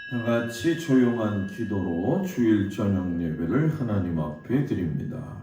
다 같이 조용한 기도로 주일 저녁 예배를 하나님 앞에 드립니다.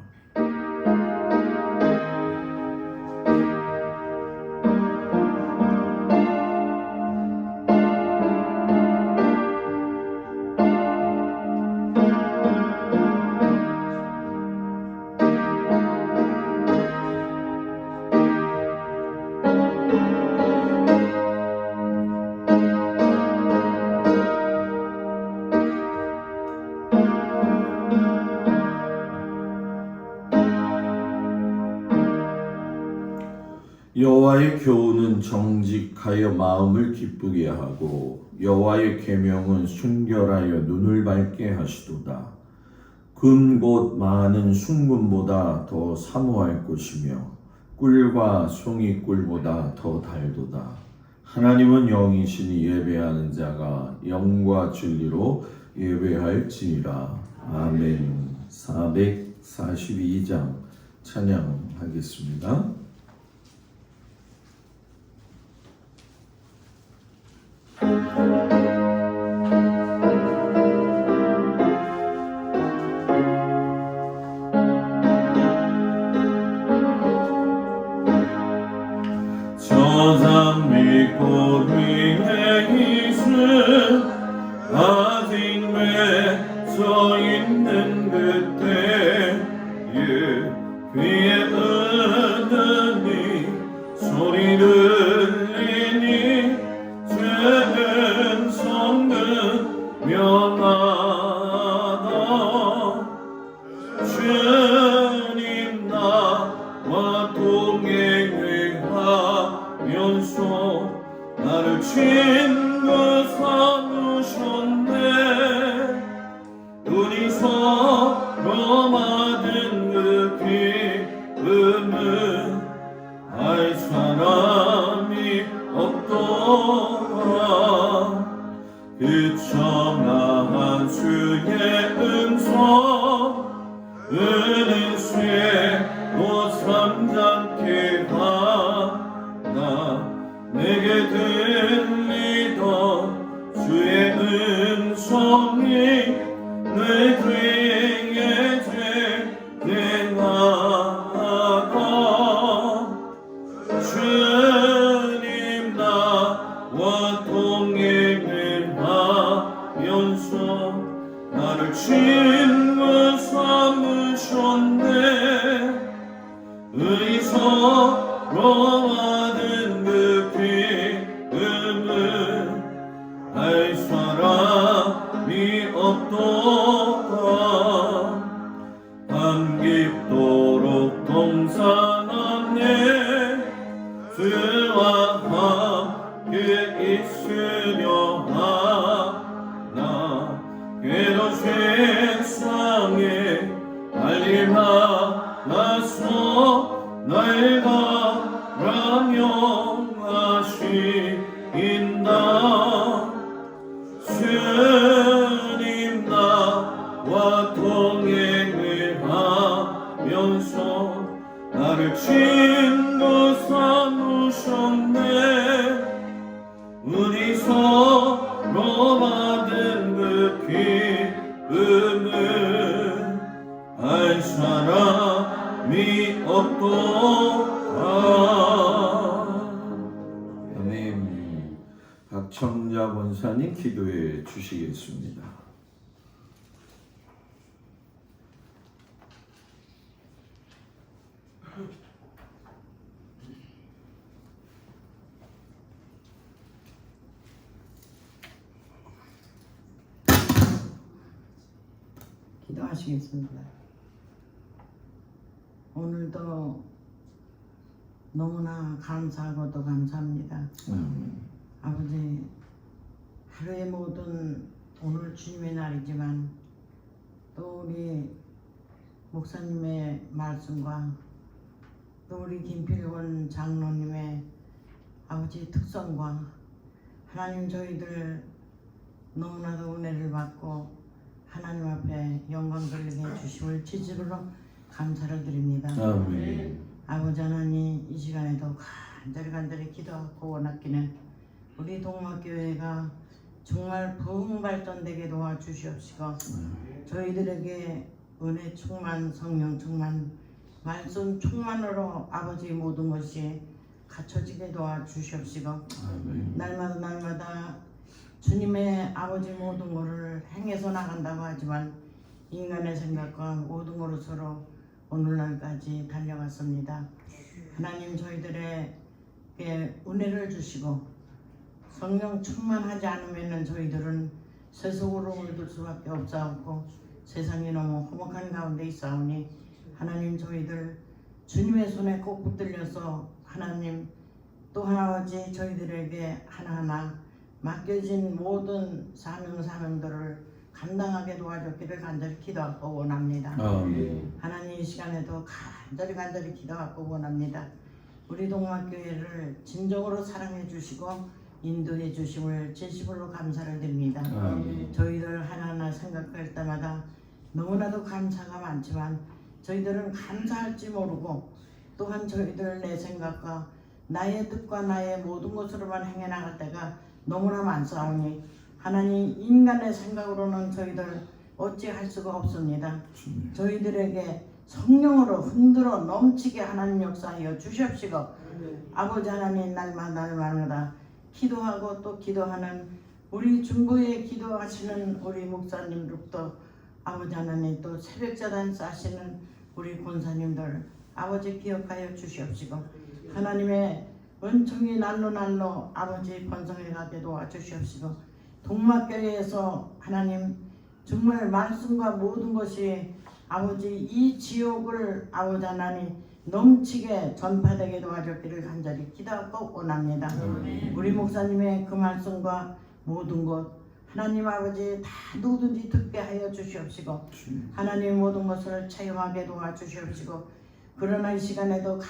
여호와의 교훈은 정직하여 마음을 기쁘게 하고 여호와의 계명은 순결하여 눈을 밝게 하시도다. 금 곧 많은 순금보다 더 사모할 것이며 꿀과 송이 꿀보다 더 달도다. 하나님은 영이시니 예배하는 자가 영과 진리로 예배할지니라. 아멘. 442장 찬양하겠습니다. 저산 밑골 위에 있음 아직 맺혀 있는 그때에 귀에 은은히 소리 들리니 죄는 성은 명하다. 주님 나와 동행을 하면서 나를 친구 삼으셨네. 우리 서로 받은 그 기쁨은 알 사람이 없더라. 그 청아한 주의 음성 은은 쇠고 잠잠케 하나 내게 들리던 주의 음성이 내 귀에 쟁쟁하다. 주님 나와 동행을 하면서 나를 친구 삼으셨네. 우리 서로 받은 그 기쁨은 알 사람이 없도다. 밤 깊도록 동산하네. 주와 함께 있으려 하나 괴로 세상에 알림하나서 날 바라명하신다. 주님 나와 동행을 하면서 나를 친구 삼으셨네. 우리 서로 받은 그 기쁨은 알 사람이 없도다. 아멘. 박청자 권사님 기도해 주시겠습니다. 기도하시겠습니다. 오늘도 너무나 감사하고 또 감사합니다. 아버지, 하루의 모든 오늘 주님의 날이지만 또 우리 목사님의 말씀과 또 우리 김필권 장로님의 아버지 특성과 하나님 저희들 너무나도 은혜를 받고 하나님 앞에 영광 돌리게 해주심을 지지로 감사를 드립니다. 아멘. 아버지 하나님, 이 시간에도 간절히 기도하고 원하기는 우리 동막교회가 정말 부흥 발전되게 도와주시옵시고 저희들에게 은혜 충만, 성령 충만, 말씀 충만으로 아버지 모든 것이 갖춰지게 도와주시옵시고 날마다 주님의 아버지 모든 것을 행해서 나간다고 하지만 인간의 생각과 모든 것으로 서로 오늘날까지 달려왔습니다. 하나님 저희들에게 은혜를 주시고 성령 충만하지 않으면 저희들은 세속으로 물들 수밖에 없사옵고 세상이 너무 험악한 가운데 있사오니 하나님 저희들 주님의 손에 꼭 붙들려서 하나님 또 아버지 저희들에게 하나하나 맡겨진 모든 사명들을 감당하게 도와줬기를 간절히 기도하고 원합니다. 하나님 이 시간에도 간절히 기도하고 원합니다. 우리 동막교회를 진정으로 사랑해 주시고 인도해 주심을 진심으로 감사를 드립니다. 저희들 하나하나 생각할 때마다 너무나도 감사가 많지만 저희들은 감사할지 모르고 또한 저희들 내 생각과 나의 뜻과 나의 모든 것으로만 행해 나갈 때가 너무나 많사오니 하나님 인간의 생각으로는 저희들 어찌할 수가 없습니다. 저희들에게 성령으로 흔들어 넘치게 하나님 역사하여 주시옵시고 아버지 하나님 날마다 기도하고 또 기도하는 우리 중보에 기도하시는 우리 목사님들부터 아버지 하나님 또 새벽자단 싸시는 우리 권사님들 아버지 기억하여 주시옵시고 하나님의 은총이 날로 아버지 번성해 가게 도와주시옵시고 동막교회에서 하나님 정말 말씀과 모든 것이 아버지 이 지옥을 아버지 하나님 넘치게 전파되게 도와줬기를 간절히 기도하고 원합니다. 우리 목사님의 그 말씀과 모든 것 하나님 아버지 다 누구든지 듣게 하여 주시옵시고 하나님 모든 것을 체험하게 도와주시옵시고 그러나 이 시간에도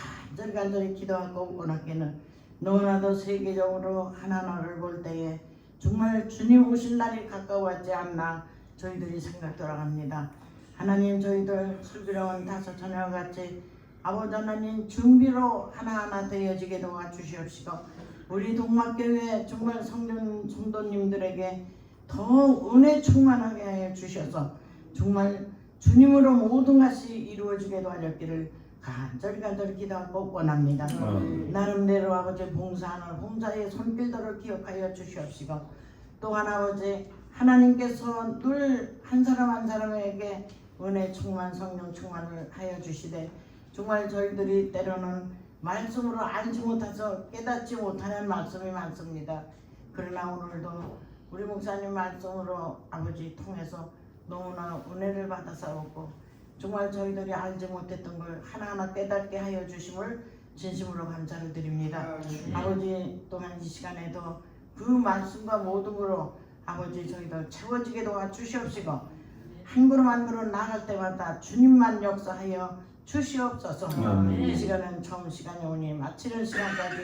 간절히 기도하고 원하기는 너무나도 세계적으로 하나하나를 볼 때에 정말 주님 오실 날이 가까워하지 않나 저희들이 생각 돌아갑니다. 하나님 저희들 슬기로운 다섯 자녀와 같이 아버지 하나님 준비로 하나하나 되어지게 도와주시옵시고 우리 동막교회 정말 성도님들에게 더 은혜 충만하게 하여 주셔서 정말 주님으로 모든 것이 이루어지게 도와줬기를 간절히 기도하고 원합니다. 나름대로 아버지 봉사하는 봉사의 손길들을 기억하여 주시옵시고 또한 아버지 하나님께서 늘 한 사람 한 사람에게 은혜 충만 성령 충만을 하여 주시되 정말 저희들이 때로는 말씀으로 알지 못해서 깨닫지 못하는 말씀이 많습니다. 그러나 오늘도 우리 목사님 말씀으로 아버지 통해서 너무나 은혜를 받아사오고 정말 저희들이 알지 못했던 걸 하나하나 깨닫게 하여 주심을 진심으로 감사를 드립니다. 아버지 또한 이 시간에도 그 말씀과 모든 거로 아버지 저희들 채워지게 도와주시옵시고 한 걸음 한 걸음 나갈 때마다 주님만 역사하여 주시옵소서. 이 시간은 처음 시간이 오니 마치는 시간까지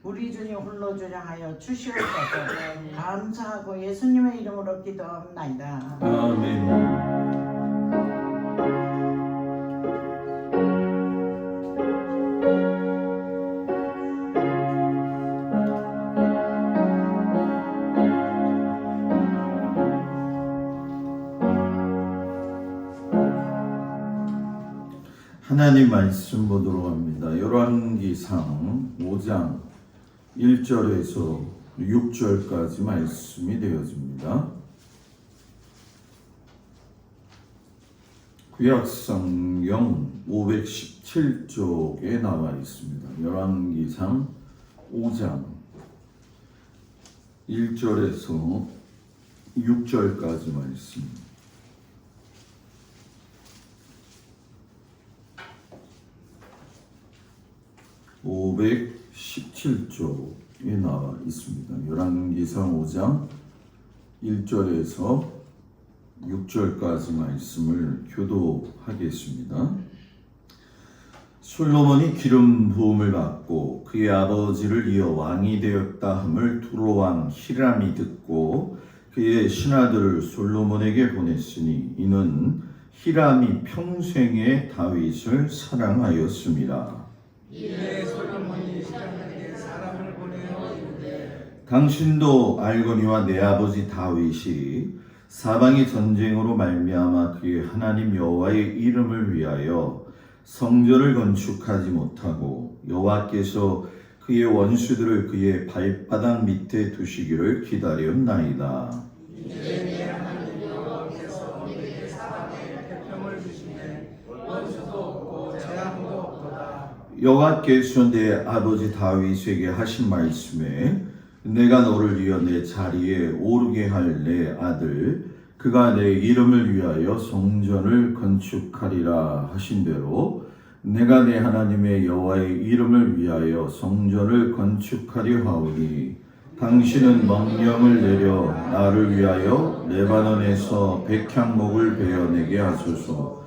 우리 주님 홀로 주장하여 주시옵소서. 감사하고 예수님의 이름으로 기도합나이다. 아멘. 하나님 말씀 보도록 합니다. 열왕기상 5장 1절에서 6절까지 말씀이 되어집니다. 구약성경 517쪽에 나와 있습니다. 열왕기상 5장 1절에서 6절까지 말씀. 517쪽에 나와 있습니다. 열왕기상 5장 1절에서 6절까지 말씀을 교도하겠습니다. 솔로몬이 기름 부음을 받고 그의 아버지를 이어 왕이 되었다 함을 두로왕 히람이 듣고 그의 신하들을 솔로몬에게 보냈으니 이는 히람이 평생에 다윗을 사랑하였습니다. 이에 솔로몬이 히람에게 사람을 보내어 이르되 당신도 알거니와 내 아버지 다윗이 사방의 전쟁으로 말미암아 그의 하나님 여호와의 이름을 위하여 성전을 건축하지 못하고 여호와께서 그의 원수들을 그의 발바닥 밑에 두시기를 기다렸나이다. 여호와께서 내 아버지 다윗에게 하신 말씀에 내가 너를 위하여 내 자리에 오르게 할 내 아들 그가 내 이름을 위하여 성전을 건축하리라 하신 대로 내가 내 하나님의 여호와의 이름을 위하여 성전을 건축하려 하오니 당신은 명령을 내려 나를 위하여 레바논에서 백향목을 베어내게 하소서.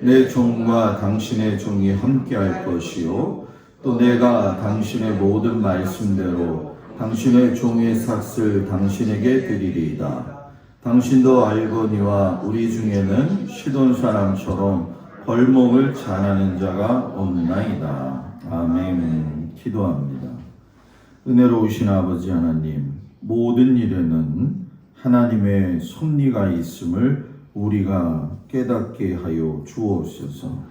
내 종과 당신의 종이 함께할 것이요 또 내가 당신의 모든 말씀대로 당신의 종의 삭슬 당신에게 드리리이다. 당신도 알거니와 우리 중에는 시돈 사람처럼 벌목을 잘하는 자가 없나이다. 아멘. 기도합니다. 은혜로우신 아버지 하나님, 모든 일에는 하나님의 섭리가 있음을 우리가 깨닫게 하여 주옵소서.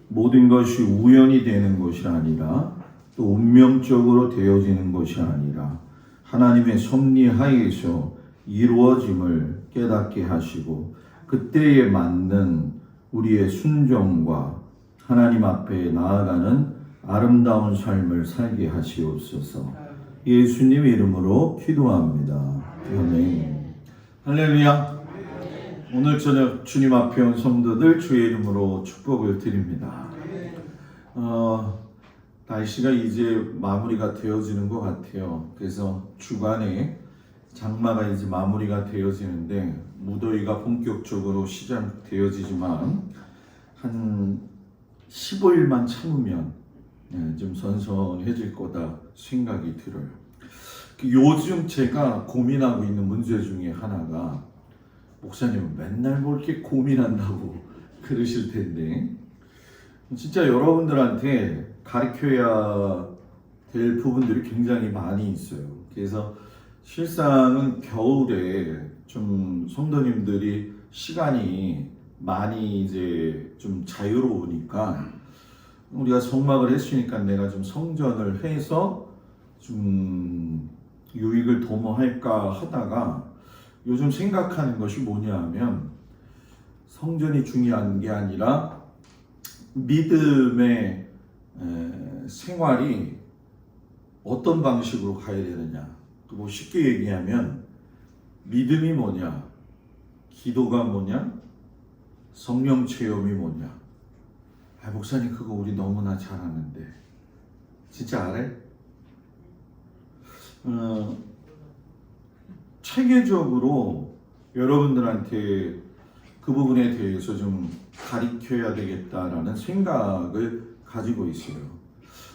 모든 것이 우연이 되는 것이 아니라 또 운명적으로 되어지는 것이 아니라 하나님의 섭리 하에서 이루어짐을 깨닫게 하시고 그때에 맞는 우리의 순종과 하나님 앞에 나아가는 아름다운 삶을 살게 하시옵소서. 예수님 이름으로 기도합니다. 아멘. 할렐루야. 오늘 저녁 주님 앞에 온 성도들 주의 이름으로 축복을 드립니다. 날씨가 이제 마무리가 되어지는 것 같아요. 그래서 주간에 장마가 이제 마무리가 되어지는데 무더위가 본격적으로 시작되어지지만 한 15일만 참으면 좀 선선해질 거다 생각이 들어요. 요즘 제가 고민하고 있는 문제 중에 하나가 목사님은 맨날 뭐 이렇게 고민한다고 그러실 텐데 진짜 여러분들한테 가르쳐야 될 부분들이 굉장히 많이 있어요. 그래서 실상은 겨울에 좀 성도님들이 시간이 많이 이제 좀 자유로우니까 우리가 성막을 했으니까 내가 좀 성전을 해서 좀 유익을 도모할까 하다가 요즘 생각하는 것이 뭐냐 하면 성전이 중요한 게 아니라 믿음의 생활이 어떤 방식으로 가야 되느냐. 뭐 쉽게 얘기하면 믿음이 뭐냐, 기도가 뭐냐, 성령 체험이 뭐냐. 목사님 그거 우리 너무나 잘 아는데 진짜 알아요? 체계적으로 여러분들한테 그 부분에 대해서 좀 가르쳐야 되겠다라는 생각을 가지고 있어요.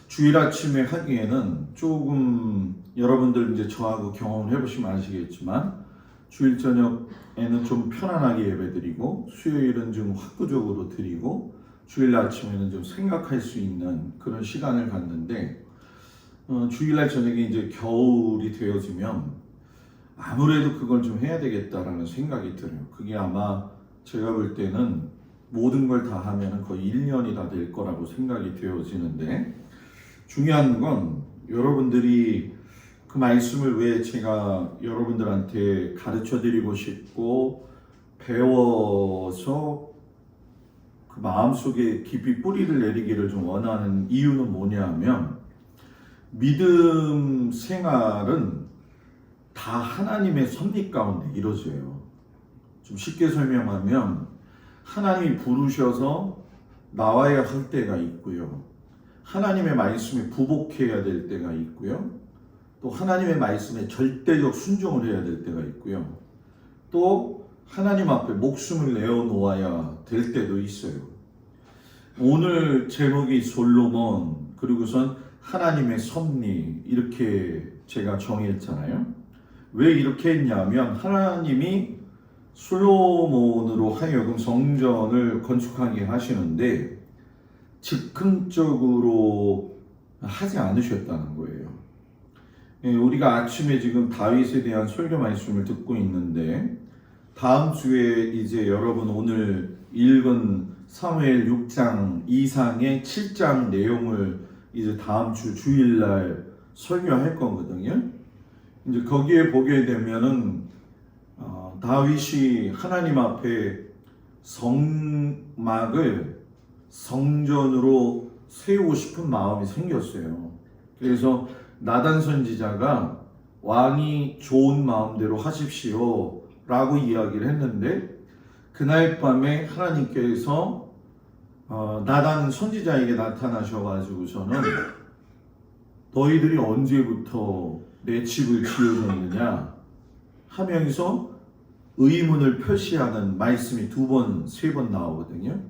주일 아침에 하기에는 조금 여러분들 이제 저하고 경험을 해보시면 아시겠지만 주일 저녁에는 좀 편안하게 예배드리고 수요일은 좀 확구적으로 드리고 주일 아침에는 좀 생각할 수 있는 그런 시간을 갖는데 주일날 저녁에 이제 겨울이 되어지면 아무래도 그걸 좀 해야 되겠다라는 생각이 들어요. 그게 아마 제가 볼 때는 모든 걸 다 하면 거의 1년이 다 될 거라고 생각이 되어지는데 중요한 건 여러분들이 그 말씀을 왜 제가 여러분들한테 가르쳐 드리고 싶고 배워서 그 마음속에 깊이 뿌리를 내리기를 좀 원하는 이유는 뭐냐 하면 믿음 생활은 다 하나님의 섭리 가운데 이루어져요. 좀 쉽게 설명하면 하나님이 부르셔서 나와야 할 때가 있고요. 하나님의 말씀에 부복해야 될 때가 있고요. 또 하나님의 말씀에 절대적 순종을 해야 될 때가 있고요. 또 하나님 앞에 목숨을 내어놓아야 될 때도 있어요. 오늘 제목이 솔로몬 그리고선 하나님의 섭리 이렇게 제가 정했잖아요. 왜 이렇게 했냐면 하나님이 솔로몬으로 하여금 성전을 건축하게 하시는데 즉흥적으로 하지 않으셨다는 거예요. 우리가 아침에 지금 다윗에 대한 설교 말씀을 듣고 있는데 다음 주에 이제 여러분 오늘 읽은 사무엘 6장 이상의 7장 내용을 이제 다음 주 주일날 설교할 거거든요. 이제 거기에 보게 되면은 다윗이 하나님 앞에 성막을 성전으로 세우고 싶은 마음이 생겼어요. 그래서 나단 선지자가 왕이 좋은 마음대로 하십시오 라고 이야기를 했는데 그날 밤에 하나님께서 나단 선지자에게 나타나셔가지고서는 너희들이 언제부터 내 집을 지어줬느냐 하면서 의문을 표시하는 말씀이 2번, 3번 나오거든요.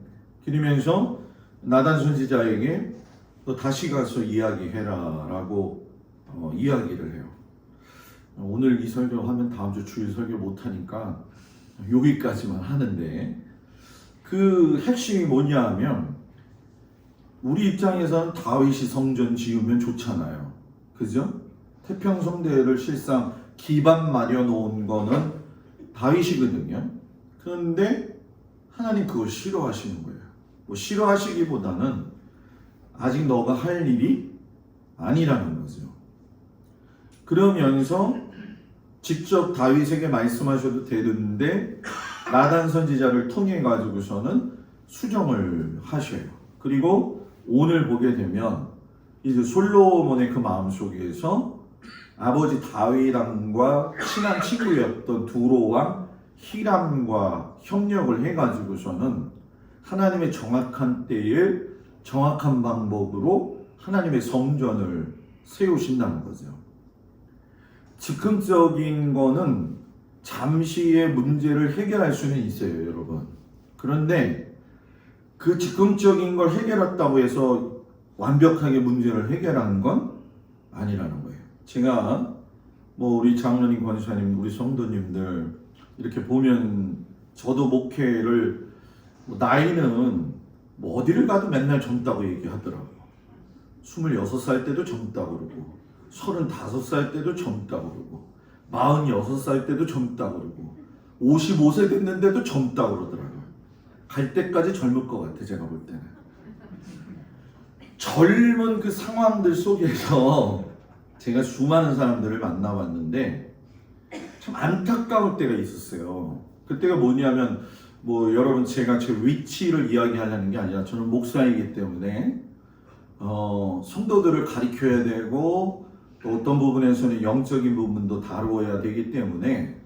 그러면서 나단 선지자에게 너 다시 가서 이야기해라 라고 이야기를 해요. 오늘 이 설교하면 다음 주 주일 설교 못하니까 여기까지만 하는데 그 핵심이 뭐냐 하면 우리 입장에서는 다윗이 성전 지으면 좋잖아요. 그죠? 태평성대를 실상 기반 마련 놓은 거는 다윗이거든요. 그런데 하나님 그걸 싫어하시는 거예요. 뭐 싫어하시기보다는 아직 너가 할 일이 아니라는 거죠. 그러면서 직접 다윗에게 말씀하셔도 되는데 나단 선지자를 통해 가지고서는 수정을 하셔요. 그리고 오늘 보게 되면 이제 솔로몬의 그 마음속에서 아버지 다윗 왕과 친한 친구였던 두로 왕 히람과 협력을 해가지고서는 하나님의 정확한 때에 정확한 방법으로 하나님의 성전을 세우신다는 거죠. 즉흥적인 거는 잠시의 문제를 해결할 수는 있어요, 여러분. 그런데 그 즉흥적인 걸 해결했다고 해서 완벽하게 문제를 해결하는 건 아니라는 거예요. 제가 뭐 우리 장로님, 권사님, 우리 성도님들 이렇게 보면 저도 목회를 나이는 뭐 어디를 가도 맨날 젊다고 얘기하더라고요. 26살 때도 젊다고 그러고 35살 때도 젊다고 그러고 46살 때도 젊다고 그러고 55세 됐는데도 젊다고 그러더라고요. 갈 때까지 젊을 것 같아, 제가 볼 때는. 젊은 그 상황들 속에서 제가 수많은 사람들을 만나봤는데 참 안타까울 때가 있었어요. 그때가 뭐냐면 뭐 여러분 제가 제 위치를 이야기하려는 게 아니라 저는 목사이기 때문에 성도들을 가르쳐야 되고 또 어떤 부분에서는 영적인 부분도 다루어야 되기 때문에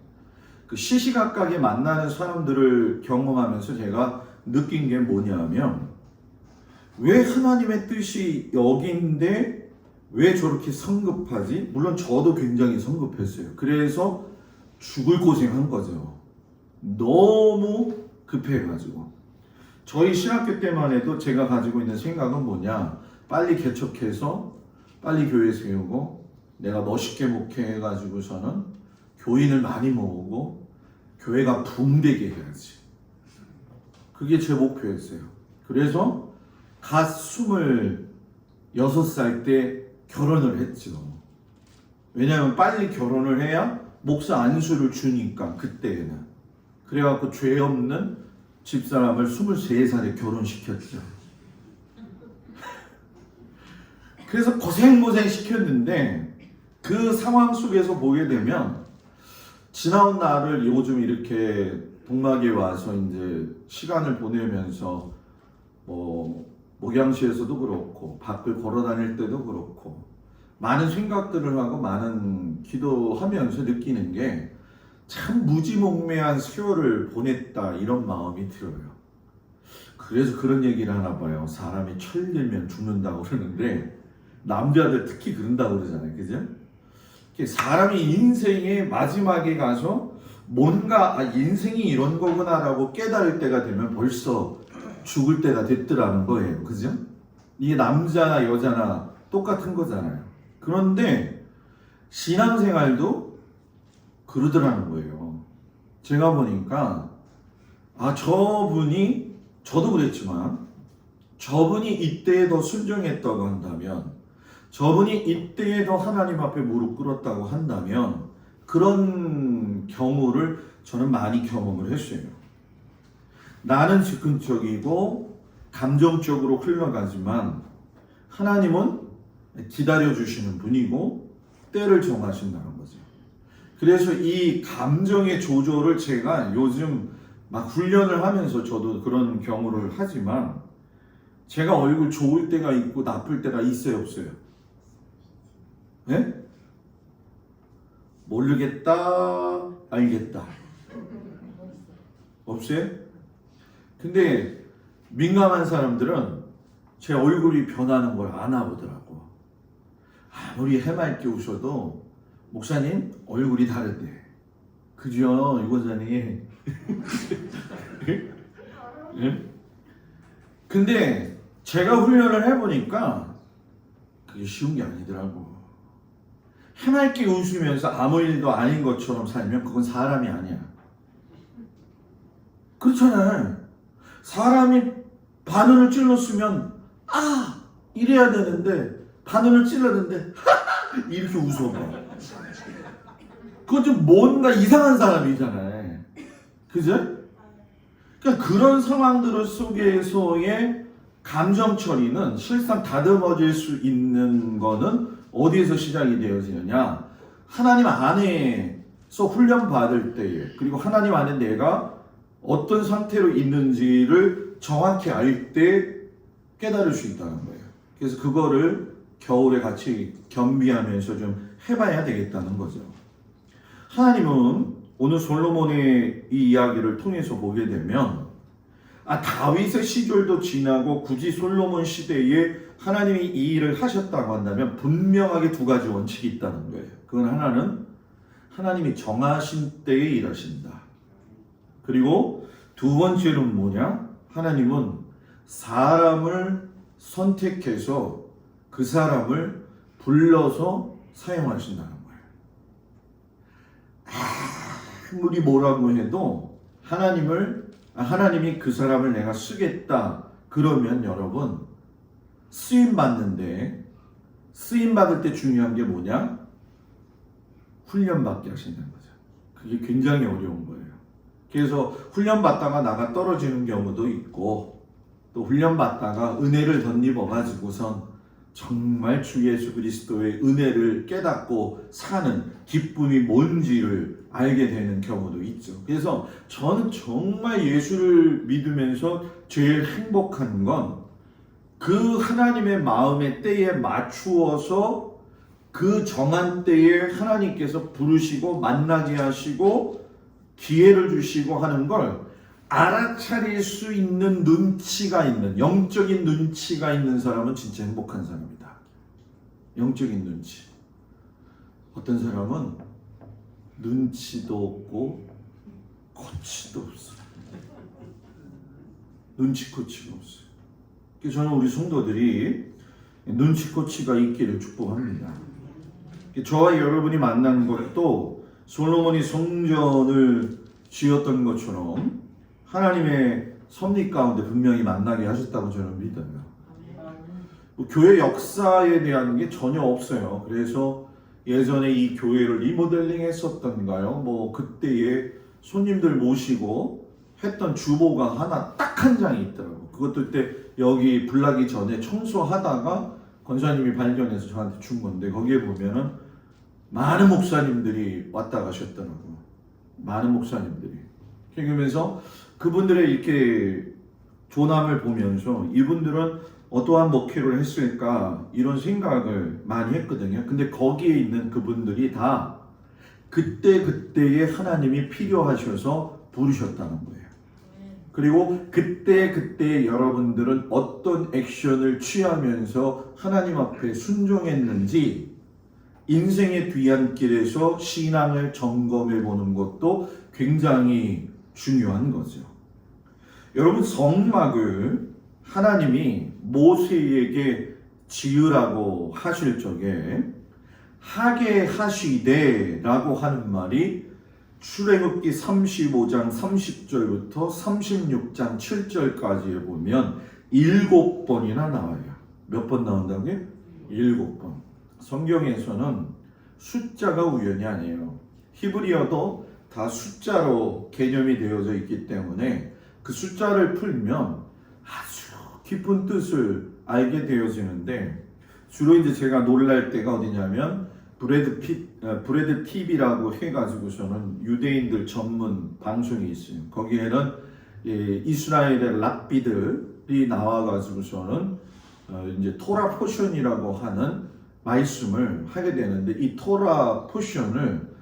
그 시시각각에 만나는 사람들을 경험하면서 제가 느낀 게 뭐냐면 왜 하나님의 뜻이 여기인데 왜 저렇게 성급하지? 물론 저도 굉장히 성급했어요. 그래서 죽을 고생한 거죠. 너무 급해가지고. 저희 신학교 때만 해도 제가 가지고 있는 생각은 뭐냐, 빨리 개척해서 빨리 교회 세우고 내가 멋있게 목회해가지고서는 교인을 많이 모으고 교회가 붕되게 해야지. 그게 제 목표였어요. 그래서 갓 26살 때 결혼을 했죠. 왜냐하면 빨리 결혼을 해야 목사 안수를 주니까, 그때에는. 그래갖고 죄 없는 집사람을 23살에 결혼시켰죠. 그래서 고생 시켰는데 그 상황 속에서 보게 되면 지나온 날을 요즘 이렇게 동막에 와서 이제 시간을 보내면서 뭐 목양시에서도 그렇고 밖을 걸어 다닐 때도 그렇고 많은 생각들을 하고 많은 기도하면서 느끼는 게 참 무지몽매한 세월을 보냈다, 이런 마음이 들어요. 그래서 그런 얘기를 하나 봐요. 사람이 철들면 죽는다고 그러는데 남자들 특히 그런다고 그러잖아요. 그죠? 사람이 인생의 마지막에 가서 뭔가 인생이 이런 거구나라고 깨달을 때가 되면 벌써 죽을 때가 됐더라는 거예요. 그죠? 이게 남자나 여자나 똑같은 거잖아요. 그런데 신앙생활도 그러더라는 거예요. 제가 보니까 저분이, 저도 그랬지만 저분이 이때에 더 순종했다고 한다면 저분이 이때에도 하나님 앞에 무릎 꿇었다고 한다면 그런 경우를 저는 많이 경험을 했어요. 나는 즉흥적이고 감정적으로 흘러가지만 하나님은 기다려주시는 분이고 때를 정하신다는 거죠. 그래서 이 감정의 조절을 제가 요즘 막 훈련을 하면서 저도 그런 경우를 하지만 제가 얼굴 좋을 때가 있고 나쁠 때가 있어요, 없어요? 네? 모르겠다, 알겠다. 없어요? 근데 민감한 사람들은 제 얼굴이 변하는 걸 안 하더라고. 아무리 해맑게 웃어도 목사님 얼굴이 다르대. 그죠, 유권자님? 예? 근데 제가 훈련을 해보니까 그게 쉬운 게 아니더라고. 해맑게 웃으면서 아무 일도 아닌 것처럼 살면 그건 사람이 아니야. 그렇잖아요. 사람이 바늘을 찔렀으면 이래야 되는데 바늘을 찔렀는데 이렇게 웃어봐. 그건 좀 뭔가 이상한 사람이잖아요. 그죠? 그러니까 그런 상황들 속에서의 감정 처리는 실상 다듬어질 수 있는 거는 어디에서 시작이 되어지느냐? 하나님 안에서 훈련 받을 때에, 그리고 하나님 안에 내가 어떤 상태로 있는지를 정확히 알 때 깨달을 수 있다는 거예요. 그래서 그거를 겨울에 같이 겸비하면서 좀 해봐야 되겠다는 거죠. 하나님은 오늘 솔로몬의 이 이야기를 통해서 보게 되면 다윗의 시절도 지나고 굳이 솔로몬 시대에 하나님이 이 일을 하셨다고 한다면 분명하게 두 가지 원칙이 있다는 거예요. 그건 하나는 하나님이 정하신 때에 일하신다. 그리고 두 번째는 뭐냐? 하나님은 사람을 선택해서 그 사람을 불러서 사용하신다는 거예요. 아무리 뭐라고 해도 하나님이 그 사람을 내가 쓰겠다 그러면 여러분 쓰임받을 때 중요한 게 뭐냐? 훈련받게 하신다는 거죠. 그게 굉장히 어려운 거예요. 그래서 훈련받다가 나가 떨어지는 경우도 있고 또 훈련받다가 은혜를 덧입어 가지고선 정말 주 예수 그리스도의 은혜를 깨닫고 사는 기쁨이 뭔지를 알게 되는 경우도 있죠. 그래서 저는 정말 예수를 믿으면서 제일 행복한 건 그 하나님의 마음의 때에 맞추어서 그 정한 때에 하나님께서 부르시고 만나게 하시고 기회를 주시고 하는 걸 알아차릴 수 있는 눈치가 있는, 영적인 눈치가 있는 사람은 진짜 행복한 사람이다. 영적인 눈치. 어떤 사람은 눈치도 없고 코치도 없어요. 눈치코치가 없어요. 그래서 저는 우리 성도들이 눈치코치가 있기를 축복합니다. 저와 여러분이 만난 것도 솔로몬이 성전을 지었던 것처럼 하나님의 섭리 가운데 분명히 만나게 하셨다고 저는 믿어요. 교회 역사에 대한 게 전혀 없어요. 그래서 예전에 이 교회를 리모델링 했었던가요? 그때에 손님들 모시고 했던 주보가 하나 딱 한 장이 있더라고. 그것도 그때 여기 불나기 전에 청소하다가 권사님이 발견해서 저한테 준 건데 거기에 보면은 많은 목사님들이 왔다 가셨더라고. 많은 목사님들이. 그러면서 그분들의 이렇게 조남을 보면서 이분들은 어떠한 목회를 했을까 이런 생각을 많이 했거든요. 근데 거기에 있는 그분들이 다 그때그때에 하나님이 필요하셔서 부르셨다는 거예요. 그리고 그때 여러분들은 어떤 액션을 취하면서 하나님 앞에 순종했는지 인생의 뒤안길에서 신앙을 점검해 보는 것도 굉장히 중요한 거죠. 여러분 성막을 하나님이 모세에게 지으라고 하실 적에 하게 하시되 라고 하는 말이 출애굽기 35장 30절부터 36장 7절까지에 보면 7번이나 나와요. 몇 번 나온다고요? 7번. 성경에서는 숫자가 우연이 아니에요. 히브리어도 다 숫자로 개념이 되어져 있기 때문에 그 숫자를 풀면 아주 깊은 뜻을 알게 되어지는데, 주로 이제 제가 놀랄 때가 어디냐면 브래드 TV라고 해가지고서는 유대인들 전문 방송이 있어요. 거기에는 이스라엘의 랍비들이 나와가지고서는 이제 토라 포션이라고 하는 말씀을 하게 되는데, 이 토라 포션을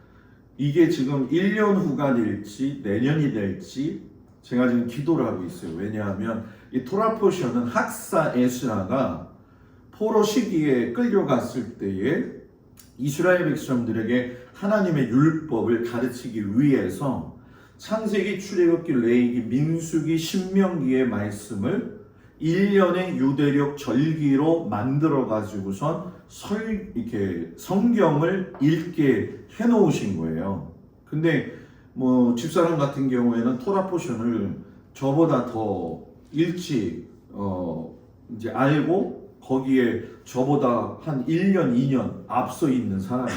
이게 지금 1년 후가 될지 내년이 될지 제가 지금 기도를 하고 있어요. 왜냐하면 이 토라 포션은 학사 에스라가 포로 시기에 끌려갔을 때에 이스라엘 백성들에게 하나님의 율법을 가르치기 위해서 창세기, 출애굽기, 레위기, 민수기, 신명기의 말씀을 1년의 유대력 절기로 만들어 가지고선 이렇게 성경을 읽게 해 놓으신 거예요. 근데 뭐 집사람 같은 경우에는 토라 포션을 저보다 더 일찍 이제 알고 거기에 저보다 한 1년, 2년 앞서 있는 사람인데,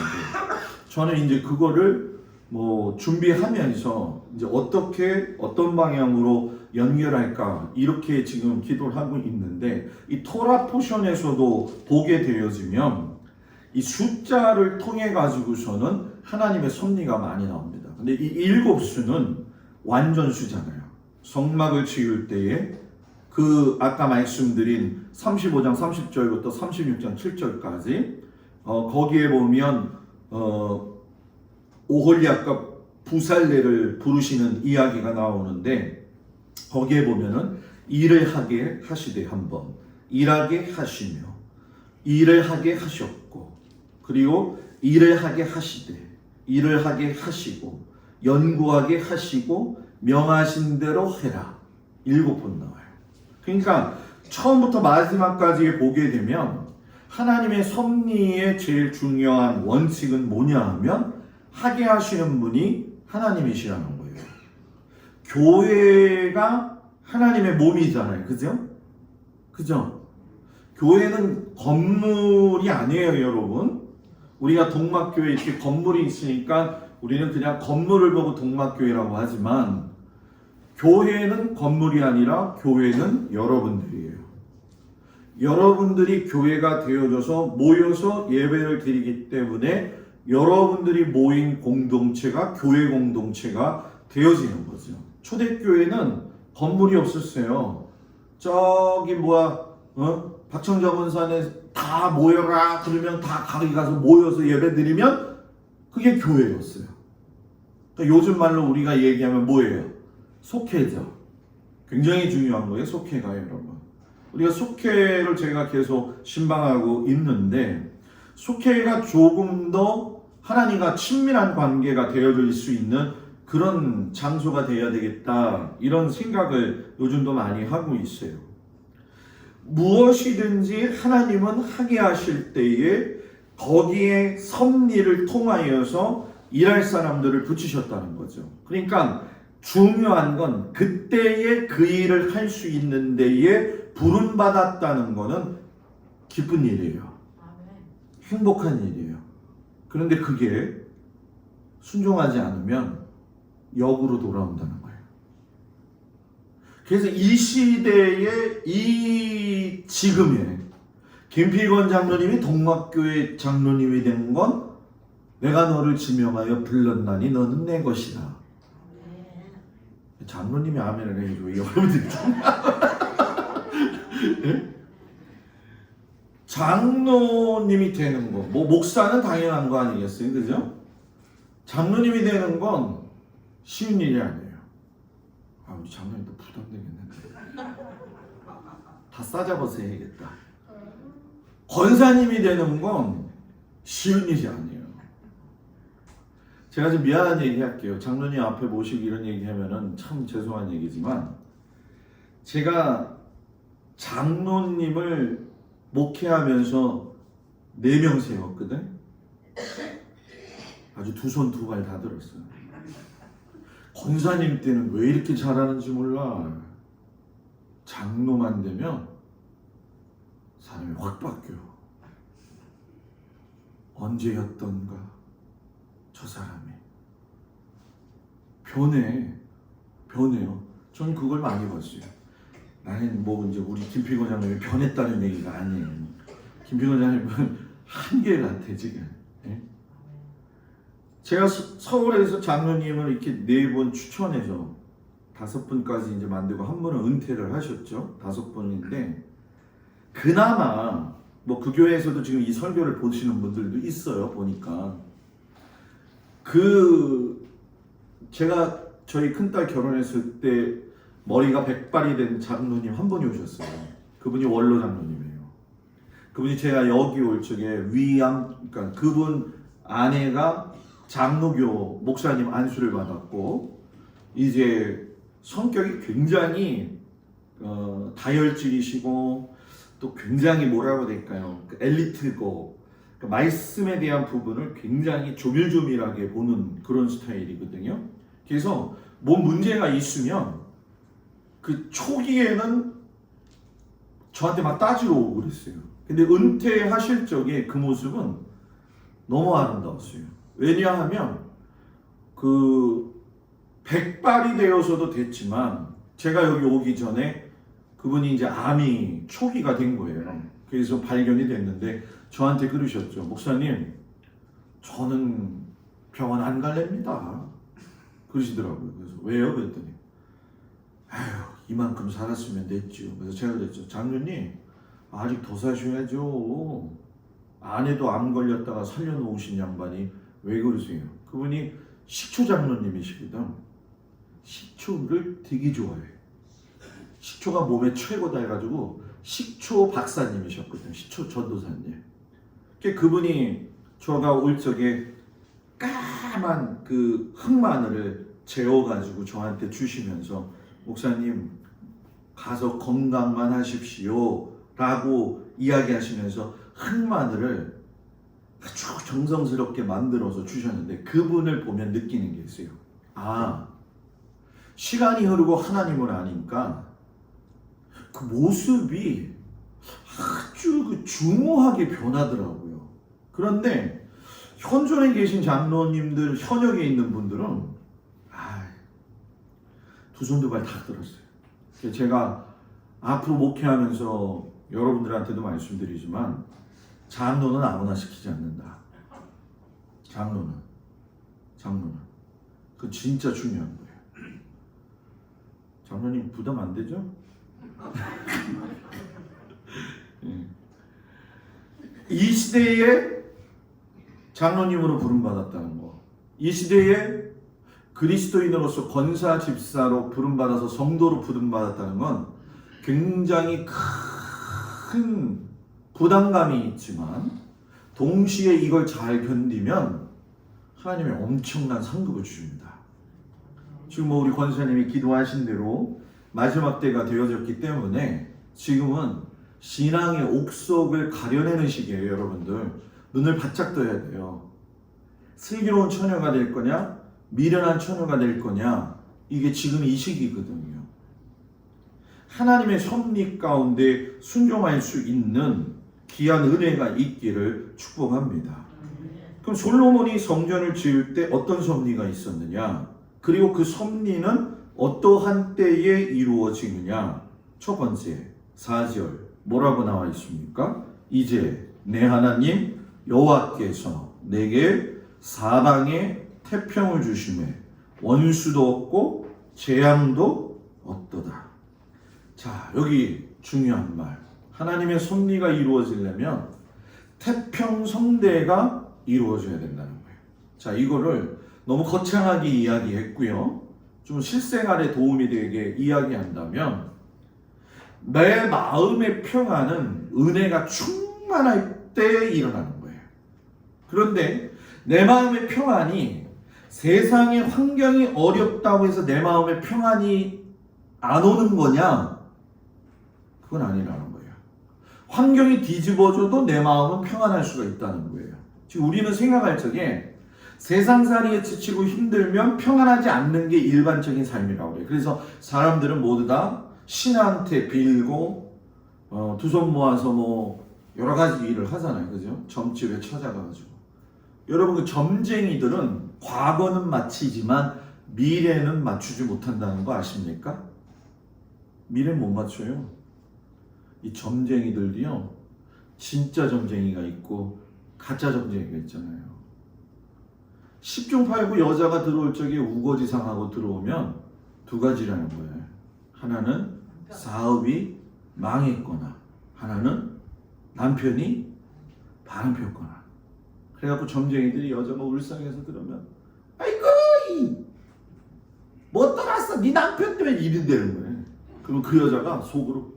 저는 이제 그거를 뭐 준비하면서 이제 어떤 방향으로 연결할까 이렇게 지금 기도를 하고 있는데, 이 토라 포션에서도 보게 되어지면 이 숫자를 통해 가지고서는 하나님의 섭리가 많이 나옵니다. 근데 이 7수는 완전 수잖아요. 성막을 지을 때에 그 아까 말씀드린 35장 30절부터 36장 7절까지 거기에 보면 오홀리압과 부살레를 부르시는 이야기가 나오는데, 거기에 보면은 일을 하게 하시되 한번, 일하게 하시며, 일을 하게 하셨고, 그리고 일을 하게 하시되, 일을 하게 하시고, 연구하게 하시고, 명하신 대로 해라. 7번 나와요. 그러니까 처음부터 마지막까지 보게 되면 하나님의 섭리의 제일 중요한 원칙은 뭐냐 하면 하게 하시는 분이 하나님이시라는 거예요. 교회가 하나님의 몸이잖아요. 그죠? 그죠? 교회는 건물이 아니에요, 여러분. 우리가 동막교회 이렇게 건물이 있으니까 우리는 그냥 건물을 보고 동막교회라고 하지만, 교회는 건물이 아니라 교회는 여러분들이에요. 여러분들이 교회가 되어져서 모여서 예배를 드리기 때문에 여러분들이 모인 공동체가 교회 공동체가 되어지는 거죠. 초대교회는 건물이 없었어요. 저기 박청자 원산에 다 모여라 그러면 다 거기 가서 모여서 예배 드리면 그게 교회였어요. 그러니까 요즘 말로 우리가 얘기하면 뭐예요? 속회죠. 굉장히 중요한 거예요, 속회가. 여러분, 우리가 속회를 제가 계속 신방하고 있는데, 속회가 조금 더 하나님과 친밀한 관계가 되어질 수 있는 그런 장소가 되어야 되겠다, 이런 생각을 요즘도 많이 하고 있어요. 무엇이든지 하나님은 하게 하실 때에 거기에 섭리를 통하여서 일할 사람들을 붙이셨다는 거죠. 그러니까 중요한 건 그때에 그 일을 할 수 있는 데에 부름받았다는 거는 기쁜 일이에요. 행복한 일이에요. 그런데 그게 순종하지 않으면 역으로 돌아온다는 거예요. 그래서 이 시대에 이 지금에 김필권 장로님이 동막교회 장로님이 된 건 내가 너를 지명하여 불렀나니 너는 내 것이다. 장로님이 아멘을 해줘. 여러분들이 네? 장로님이 되는 거, 뭐 목사는 당연한 거 아니겠어요, 그죠? 장로님이 되는 건 쉬운 일이 아니에요. 우리 장로님도 부담되겠는데 다 싸잡아서 해야겠다. 권사님이 되는 건 쉬운 일이 아니에요. 제가 좀 미안한 얘기 할게요. 장로님 앞에 모시고 이런 얘기 하면은 참 죄송한 얘기지만, 제가 장로님을 목회하면서 4명 세웠거든. 아주 두 손 두 발 다 들었어요. 권사님 때는 왜 이렇게 잘하는지 몰라. 장로만 되면 사람이 확 바뀌어. 언제였던가 저 사람이 변해요. 전 그걸 많이 봤어요. 나는 뭐 이제 우리 김필권 장님이 변했다는 얘기가 아니에요. 김필권 장님은 한결 같아 지금. 예? 제가 서울에서 장로님을 이렇게 4분 추천해서 5분까지 이제 만들고 한 분은 은퇴를 하셨죠. 5분인데 그나마 뭐 그 교회에서도 지금 이 설교를 보시는 분들도 있어요. 보니까 제가 저희 큰딸 결혼했을 때 머리가 백발이 된 장로님 한 분이 오셨어요. 그분이 원로 장로님이에요. 그분이 제가 여기 올 적에 그러니까 그분 아내가 장로교 목사님 안수를 받았고 이제 성격이 굉장히 다혈질이시고 또 굉장히 뭐라고 해야 될까요? 엘리트고 그러니까 말씀에 대한 부분을 굉장히 조밀조밀하게 보는 그런 스타일이거든요. 그래서 뭐 문제가 있으면 그 초기에는 저한테 막 따지러 오고 그랬어요. 근데 은퇴하실 적에 그 모습은 너무 아름다웠어요. 왜냐하면 그 백발이 되어서도 됐지만 제가 여기 오기 전에 그분이 이제 암이 초기가 된 거예요. 그래서 발견이 됐는데 저한테 그러셨죠. 목사님, 저는 병원 안 갈랍니다. 그러시더라고요. 그래서 왜요? 그랬더니 아휴 이만큼 살았으면 됐죠. 그래서 제가 그랬죠. 장로님 아직 더 사셔야죠. 아내도 암 걸렸다가 살려놓으신 양반이 왜 그러세요? 그분이 식초 장로님이시거든. 식초를 되게 좋아해요. 식초가 몸에 최고다 해가지고 식초 박사님이셨거든요. 식초 전도사님. 그분이 저가 올 적에 까만 그 흑마늘을 재워가지고 저한테 주시면서 목사님 가서 건강만 하십시오 라고 이야기하시면서 흑마늘을 아주 정성스럽게 만들어서 주셨는데 그분을 보면 느끼는 게 있어요. 아, 시간이 흐르고 하나님을 아니까 그 모습이 아주 그 중후하게 변하더라고요. 그런데 현존에 계신 장로님들, 현역에 있는 분들은 두 손 두 발 다 들었어요. 제가 앞으로 목회하면서 여러분들한테도 말씀드리지만 장로는 아무나 시키지 않는다. 장로는 그 진짜 중요한 거예요. 장로님 부담 안 되죠? 이 시대에 장로님으로 부름받았다는 거, 이 시대에 그리스도인으로서 권사 집사로 부름받아서 성도로 부름받았다는 건 굉장히 큰 부담감이 있지만 동시에 이걸 잘 견디면 하나님이 엄청난 상급을 주십니다. 지금 뭐 우리 권사님이 기도하신 대로 마지막 때가 되어졌기 때문에 지금은 신앙의 옥석을 가려내는 시기예요. 여러분들 눈을 바짝 떠야 돼요. 슬기로운 처녀가 될 거냐 미련한 처녀가 될 거냐 이게 지금 이 시기거든요. 하나님의 섭리 가운데 순종할 수 있는 귀한 은혜가 있기를 축복합니다. 그럼 솔로몬이 성전을 지을 때 어떤 섭리가 있었느냐, 그리고 그 섭리는 어떠한 때에 이루어지느냐. 첫 번째 4절 뭐라고 나와 있습니까? 이제 내 하나님 여호와께서 내게 사방에 태평을 주시매 원수도 없고 재앙도 없도다. 자, 여기 중요한 말. 하나님의 섭리가 이루어지려면 태평성대가 이루어져야 된다는 거예요. 자, 이거를 너무 거창하게 이야기했고요. 좀 실생활에 도움이 되게 이야기한다면 내 마음의 평안은 은혜가 충만할 때 일어나는 거예요. 그런데 내 마음의 평안이 세상의 환경이 어렵다고 해서 내 마음의 평안이 안 오는 거냐? 그건 아니라는 거예요. 환경이 뒤집어져도 내 마음은 평안할 수가 있다는 거예요. 지금 우리는 생각할 적에 세상살이에 지치고 힘들면 평안하지 않는 게 일반적인 삶이라고 해요. 그래서 사람들은 모두 다 신한테 빌고 두 손 모아서 뭐 여러 가지 일을 하잖아요. 그죠? 점집에 찾아가가지고. 여러분 그 점쟁이들은 과거는 맞히지만 미래는 맞추지 못한다는 거 아십니까? 미래는 못 맞춰요. 이 점쟁이들도요, 진짜 점쟁이가 있고 가짜 점쟁이가 있잖아요. 10중 8구 여자가 들어올 적에 우거지상하고 들어오면 두 가지라는 거예요. 하나는 사업이 망했거나, 하나는 남편이 바람 폈거나. 그래갖고 점쟁이들이 여자가 울상에서 들으면 아이고 뭐 떠났어 네 남편 때문에 이른다는 거예요. 그럼 그 여자가 속으로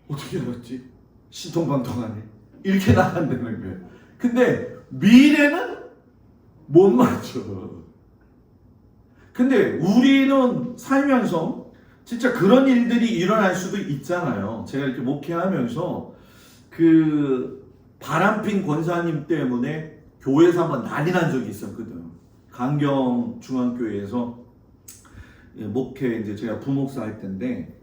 어떻게 알았지? 신통방통하네 이렇게 나간다는 거예요. 근데 미래는 못 맞춰. 근데 우리는 살면서 진짜 그런 일들이 일어날 수도 있잖아요. 제가 이렇게 목회하면서 그 바람핀 권사님 때문에 교회에서 한번 난리 난 적이 있었거든. 강경 중앙교회에서 목회 이제 제가 부목사 할 때인데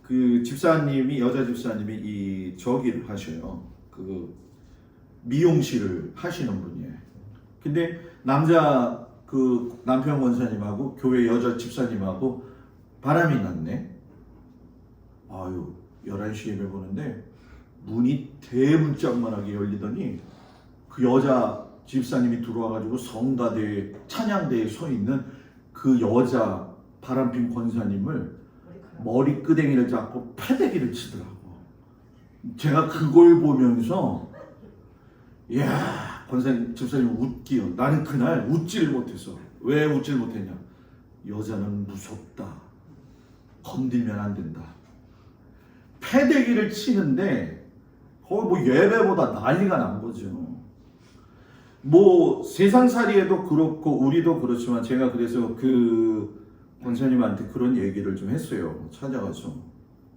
그 집사님이 여자 집사님이 이 저기를 하셔요. 그 미용실을 하시는 분이에요. 근데 남자 그 남편 권사님하고 교회 여자 집사님하고 바람이 났네. 아유 11시 예배 보는데 문이 대문짝만하게 열리더니 그 여자 집사님이 들어와가지고 성가대에 찬양대에 서 있는 그 여자 바람핀 권사님을 머리끄댕이를 잡고 패대기를 치더라고. 제가 그걸 보면서 이야 권사님 집사님 웃기요. 나는 그날 웃지를 못했어. 왜 웃지를 못했냐? 여자는 무섭다. 건들면 안 된다. 패대기를 치는데 거의 뭐 예배보다 난리가 난 거죠. 뭐 세상살이에도 그렇고 우리도 그렇지만 제가 그래서 그 권사님한테 그런 얘기를 좀 했어요. 찾아가서.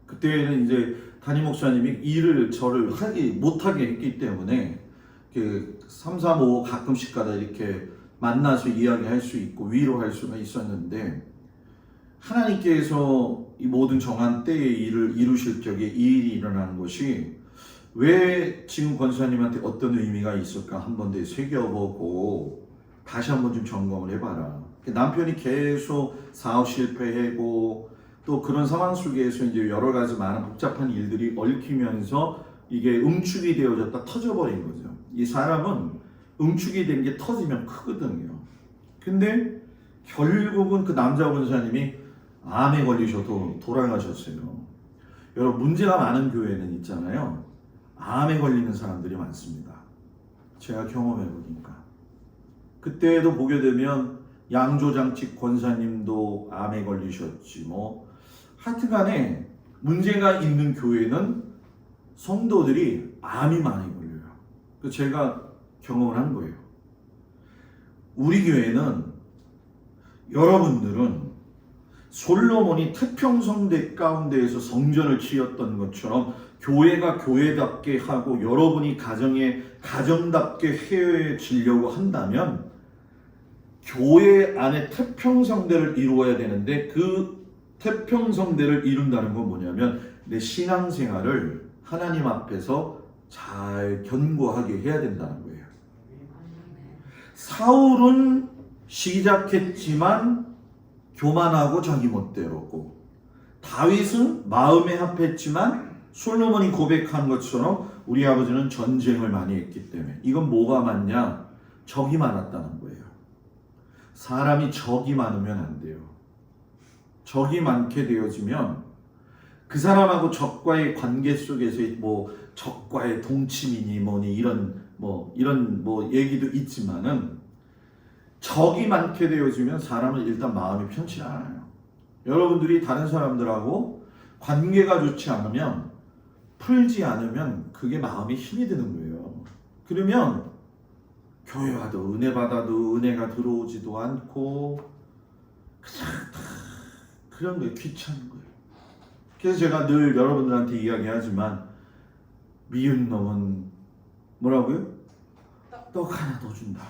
그때는 이제 담임 목사님이 일을 저를 못하게 했기 때문에 3, 4, 5 가끔씩 가다 이렇게 만나서 이야기할 수 있고 위로할 수가 있었는데 하나님께서 이 모든 정한 때의 일을 이루실 적에 이 일이 일어나는 것이 왜 지금 권사님한테 어떤 의미가 있을까 한번 더 새겨보고 다시 한번 좀 점검을 해봐라. 남편이 계속 사업 실패하고 또 그런 상황 속에서 이제 여러 가지 많은 복잡한 일들이 얽히면서 이게 응축이 되어졌다 터져버린 거죠. 이 사람은 응축이 된 게 터지면 크거든요. 근데 결국은 그 남자 권사님이 암에 걸리셔도 돌아가셨어요. 여러분 문제가 많은 교회는 있잖아요. 암에 걸리는 사람들이 많습니다. 제가 경험해보니까. 그때도 보게 되면 양조장직 권사님도 암에 걸리셨지 뭐. 하여튼간에 문제가 있는 교회는 성도들이 암이 많이 걸려요. 그래서 제가 경험을 한 거예요. 우리 교회는 여러분들은 솔로몬이 태평성대 가운데에서 성전을 지었던 것처럼 교회가 교회답게 하고 여러분이 가정에 가정답게 헤어지려고 한다면 교회 안에 태평성대를 이루어야 되는데 그 태평성대를 이룬다는 건 뭐냐면 내 신앙생활을 하나님 앞에서 잘 견고하게 해야 된다는 거예요. 사울은 시작했지만 교만하고 자기 멋대로고 다윗은 마음에 합했지만 솔로몬이 고백한 것처럼 우리 아버지는 전쟁을 많이 했기 때문에 이건 뭐가 맞냐? 적이 많았다는 거예요. 사람이 적이 많으면 안 돼요. 적이 많게 되어지면 그 사람하고 적과의 관계 속에서 뭐 적과의 동침이니 뭐니 이런 얘기도 있지만은 적이 많게 되어지면 사람은 일단 마음이 편치 않아요. 여러분들이 다른 사람들하고 관계가 좋지 않으면 풀지 않으면 그게 마음에 힘이 드는 거예요. 그러면 교회 와도 은혜 받아도 은혜가 들어오지도 않고 그냥 그런 게 귀찮은 거예요. 그래서 제가 늘 여러분들한테 이야기하지만 미운 놈은 뭐라고요? 떡 하나 더 준다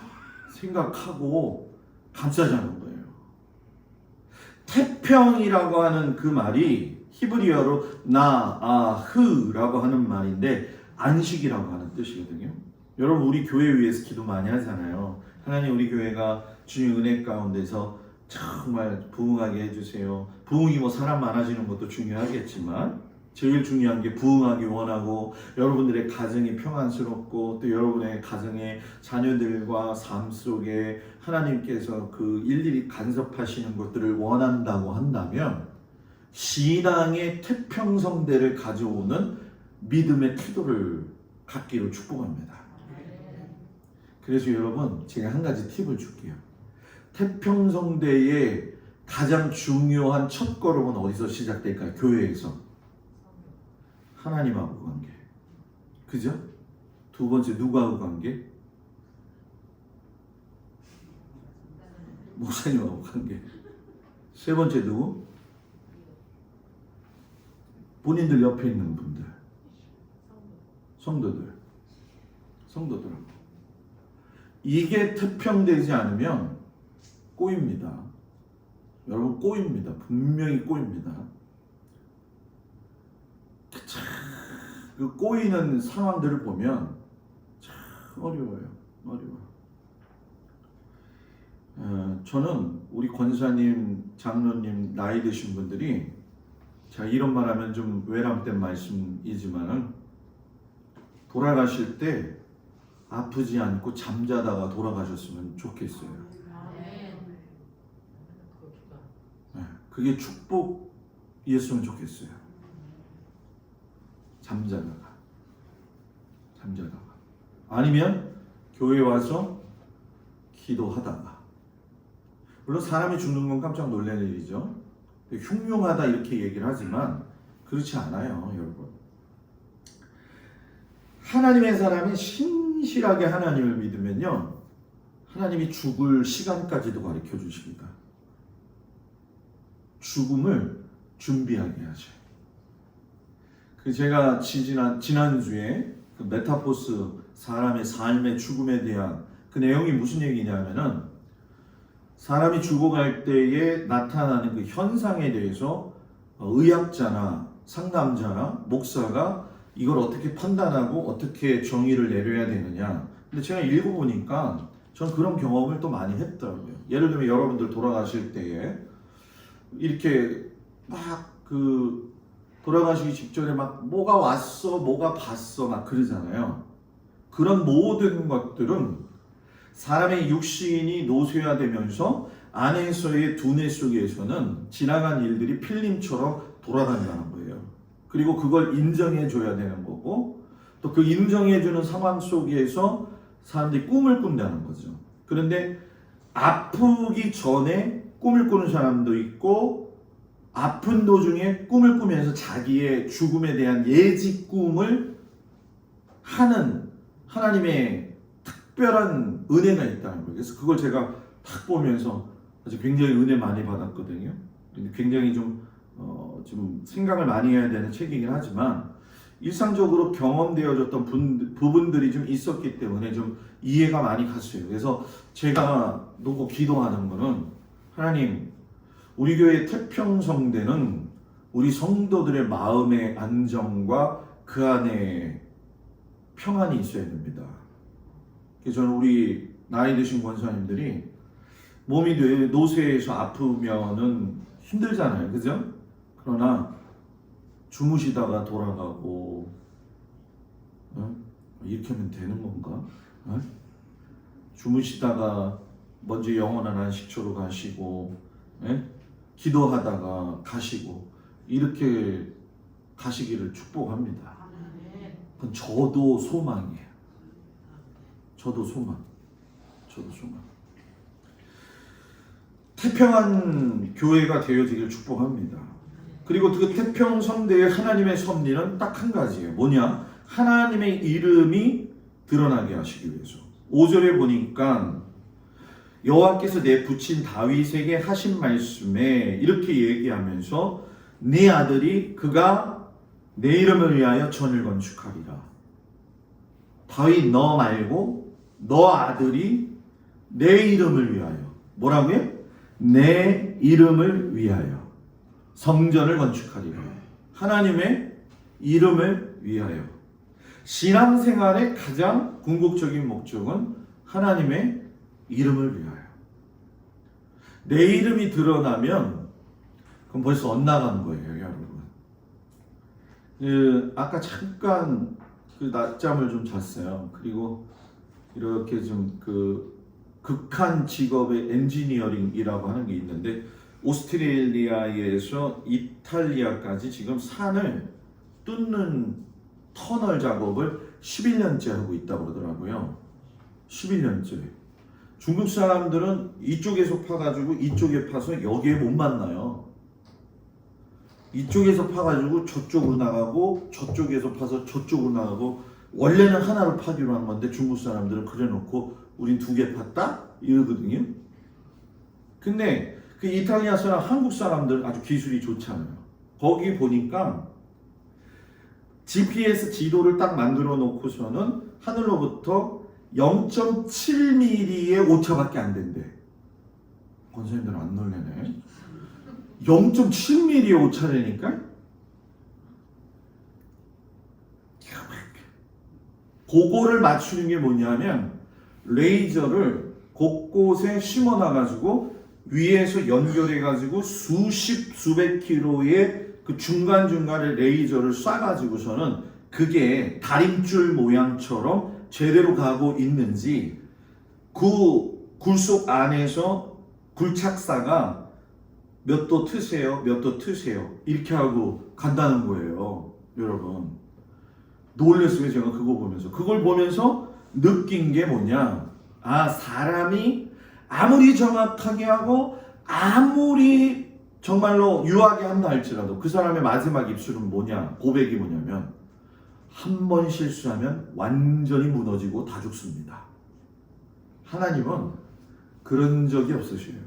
생각하고 감싸자는 거예요. 태평이라고 하는 그 말이 히브리어로 나아흐라고 하는 말인데 안식이라고 하는 뜻이거든요. 여러분 우리 교회 위해서 기도 많이 하잖아요. 하나님 우리 교회가 주님 은혜 가운데서 정말 부흥하게 해주세요. 부흥이 뭐 사람 많아지는 것도 중요하겠지만 제일 중요한 게 부흥하기 원하고 여러분들의 가정이 평안스럽고 또 여러분의 가정의 자녀들과 삶 속에 하나님께서 그 일일이 간섭하시는 것들을 원한다고 한다면 신앙의 태평성대를 가져오는 믿음의 태도를 갖기를 축복합니다. 그래서 여러분 제가 한 가지 팁을 줄게요. 태평성대의 가장 중요한 첫 걸음은 어디서 시작될까요? 교회에서. 하나님하고 관계. 그죠? 두 번째 누구하고 관계? 목사님하고 관계. 세 번째 누구? 본인들 옆에 있는 분들. 성도들하고. 이게 태평되지 않으면 꼬입니다. 여러분 꼬입니다. 분명히 꼬입니다. 그 꼬이는 상황들을 보면 참 어려워요. 저는 우리 권사님, 장로님 나이 드신 분들이 제가 이런 말하면 좀 외람된 말씀이지만은 돌아가실 때 아프지 않고 잠자다가 돌아가셨으면 좋겠어요. 그게 축복이었으면 좋겠어요. 잠자다가 아니면 교회 와서 기도하다가. 물론 사람이 죽는 건 깜짝 놀랄 일이죠. 흉흉하다 이렇게 얘기를 하지만 그렇지 않아요, 여러분. 하나님의 사람이 신실하게 하나님을 믿으면요, 하나님이 죽을 시간까지도 가르쳐 주십니다. 죽음을 준비하게 하셔요. 제가 지난주에 그 메타포스 사람의 삶의 죽음에 대한 그 내용이 무슨 얘기냐면은 사람이 죽어갈 때에 나타나는 그 현상에 대해서 의학자나 상담자나 목사가 이걸 어떻게 판단하고 어떻게 정의를 내려야 되느냐. 근데 제가 읽어보니까 전 그런 경험을 또 많이 했더라고요. 예를 들면 여러분들 돌아가실 때에 이렇게 막 그 돌아가시기 직전에 막 뭐가 왔어, 뭐가 봤어 막 그러잖아요. 그런 모든 것들은 사람의 육신이 노쇠화되면서 안에서의 두뇌 속에서는 지나간 일들이 필름처럼 돌아간다는 거예요. 그리고 그걸 인정해 줘야 되는 거고 또 그 인정해 주는 상황 속에서 사람들이 꿈을 꾼다는 거죠. 그런데 아프기 전에 꿈을 꾸는 사람도 있고 아픈 도중에 꿈을 꾸면서 자기의 죽음에 대한 예지 꿈을 하는 하나님의 특별한 은혜가 있다는 거예요. 그래서 그걸 제가 딱 보면서 아주 굉장히 은혜 많이 받았거든요. 굉장히 좀 생각을 많이 해야 되는 책이긴 하지만 일상적으로 경험되어졌던 부분들이 좀 있었기 때문에 좀 이해가 많이 갔어요. 그래서 제가 놓고 기도하는 거는 하나님, 우리 교회 태평성대는 우리 성도들의 마음의 안정과 그 안에 평안이 있어야 됩니다. 그래서 저는 우리 나이 드신 권사님들이 몸이 노쇠해서 아프면은 힘들잖아요. 그죠? 그러나 주무시다가 돌아가고 이렇게 하면 되는 건가? 주무시다가 먼저 영원한 안식처로 가시고 기도하다가 가시고 이렇게 가시기를 축복합니다. 그건 저도 소망이에요. 저도 소망. 태평한 교회가 되어지기를 축복합니다. 그리고 그 태평성대의 하나님의 섭리는 딱 한 가지예요. 뭐냐? 하나님의 이름이 드러나게 하시기 위해서. 5절에 보니까 여호와께서 내 부친 다윗에게 하신 말씀에 이렇게 얘기하면서 네 아들이 그가 내 이름을 위하여 전을 건축하리라. 다윗 너 말고 너 아들이 내 이름을 위하여 뭐라고요? 내 이름을 위하여 성전을 건축하리라. 하나님의 이름을 위하여. 신앙생활의 가장 궁극적인 목적은 하나님의 이름을 위하여. 내 이름이 드러나면 그럼 벌써 엇나간 거예요, 여러분. 아까 잠깐 그 낮잠을 좀 잤어요. 그리고 이렇게 좀 그 극한 직업의 엔지니어링이라고 하는 게 있는데, 오스트레일리아에서 이탈리아까지 지금 산을 뚫는 터널 작업을 11년째 하고 있다고 그러더라고요. 11년째. 중국 사람들은 이쪽에서 파가지고 이쪽에 파서 여기에 못 만나요. 이쪽에서 파가지고 저쪽으로 나가고 저쪽에서 파서 저쪽으로 나가고, 원래는 하나로 파기로 한 건데 중국 사람들은 그래놓고 우린 두 개 팠다? 이러거든요. 근데 그 이탈리아 사람, 한국 사람들은 아주 기술이 좋잖아요. 거기 보니까 GPS 지도를 딱 만들어 놓고서는 하늘로부터 0.7mm의 오차밖에 안 된대. 권사님들은 안 놀래네. 0.7mm의 오차라니까? 그거를 맞추는 게 뭐냐면, 레이저를 곳곳에 심어놔가지고 위에서 연결해가지고 수백 킬로의 그 중간중간에 레이저를 쏴가지고서는 그게 다림줄 모양처럼 제대로 가고 있는지, 그 굴속 안에서 굴착사가 몇 도 트세요, 몇 도 트세요 이렇게 하고 간다는 거예요. 여러분, 놀랬어요. 제가 그걸 보면서 느낀 게 뭐냐, 아, 사람이 아무리 정확하게 하고 아무리 정말로 유하게 한다 할지라도 그 사람의 마지막 입술은 뭐냐, 고백이 뭐냐면, 한 번 실수하면 완전히 무너지고 다 죽습니다. 하나님은 그런 적이 없으셔요.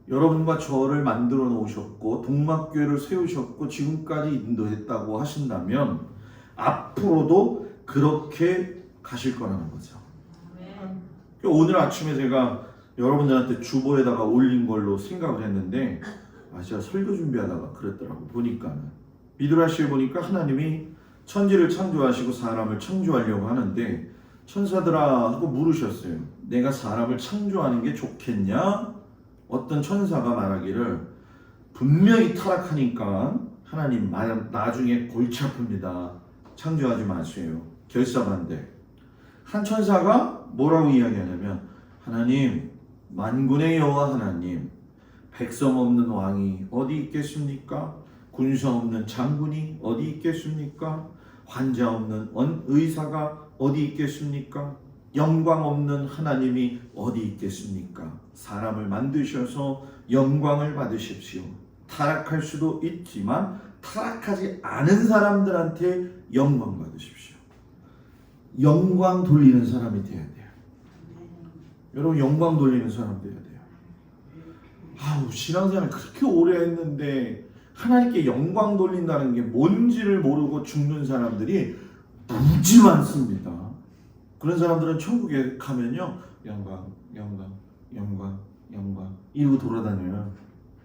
여러분과 저를 만들어 놓으셨고 동막교회를 세우셨고 지금까지 인도했다고 하신다면 앞으로도 그렇게 가실 거라는 거죠. 오늘 아침에 제가 여러분들한테 주보에다가 올린 걸로 생각을 했는데, 제가 설교 준비하다가 그랬더라고. 보니까는 미드라시에 보니까 하나님이 천지를 창조하시고 사람을 창조하려고 하는데, 천사들아 하고 물으셨어요. 내가 사람을 창조하는 게 좋겠냐? 어떤 천사가 말하기를, 분명히 타락하니까 하나님 나중에 골치 아픕니다. 창조하지 마세요. 결사반대. 한 천사가 뭐라고 이야기하냐면, 하나님, 만군의 여호와 하나님, 백성 없는 왕이 어디 있겠습니까? 군사 없는 장군이 어디 있겠습니까? 환자 없는 의사가 어디 있겠습니까? 영광 없는 하나님이 어디 있겠습니까? 사람을 만드셔서 영광을 받으십시오. 타락할 수도 있지만 타락하지 않은 사람들한테 영광 받으십시오. 영광 돌리는 사람이 돼야 돼요. 여러분, 영광 돌리는 사람 돼야 돼요. 신앙생활 그렇게 오래 했는데 하나님께 영광 돌린다는 게 뭔지를 모르고 죽는 사람들이 무지 많습니다. 그런 사람들은 천국에 가면요, 영광, 영광, 영광, 영광 이러고 돌아다녀요.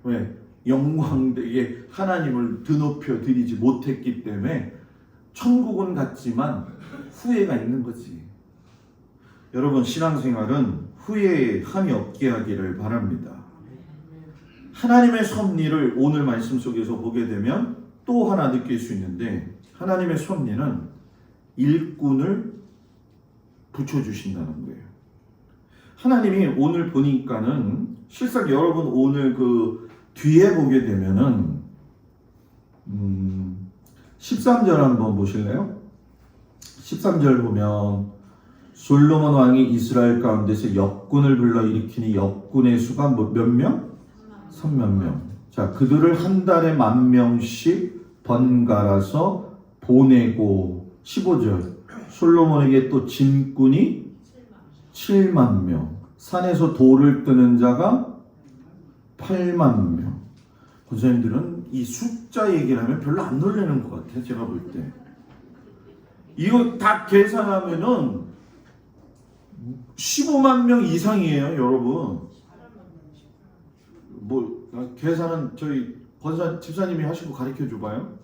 왜? 영광되게 하나님을 드높여 드리지 못했기 때문에 천국은 갔지만 후회가 있는 거지. 여러분, 신앙생활은 후회함이 없게 하기를 바랍니다. 하나님의 섭리를 오늘 말씀 속에서 보게 되면 또 하나 느낄 수 있는데, 하나님의 섭리는 일꾼을 붙여주신다는 거예요. 하나님이 오늘 보니까는 실상 여러분 오늘 그 뒤에 보게 되면은 13절 한번 보실래요? 13절 보면 솔로몬 왕이 이스라엘 가운데서 역군을 불러일으키니 역군의 수가 몇 명? 3만 명. 자, 그들을 한 달에 10,000명씩 번갈아서 보내고, 15절 솔로몬에게 또 짐꾼이 7만 명, 산에서 돌을 뜨는 자가 8만 명. 권사님들은 이 숫자 얘기를 하면 별로 안 놀라는 것 같아요. 제가 볼 때 이거 다 계산하면은 15만 명 이상이에요, 여러분. 계산은 저희 권사 집사님이 하시고 가르쳐 줘봐요.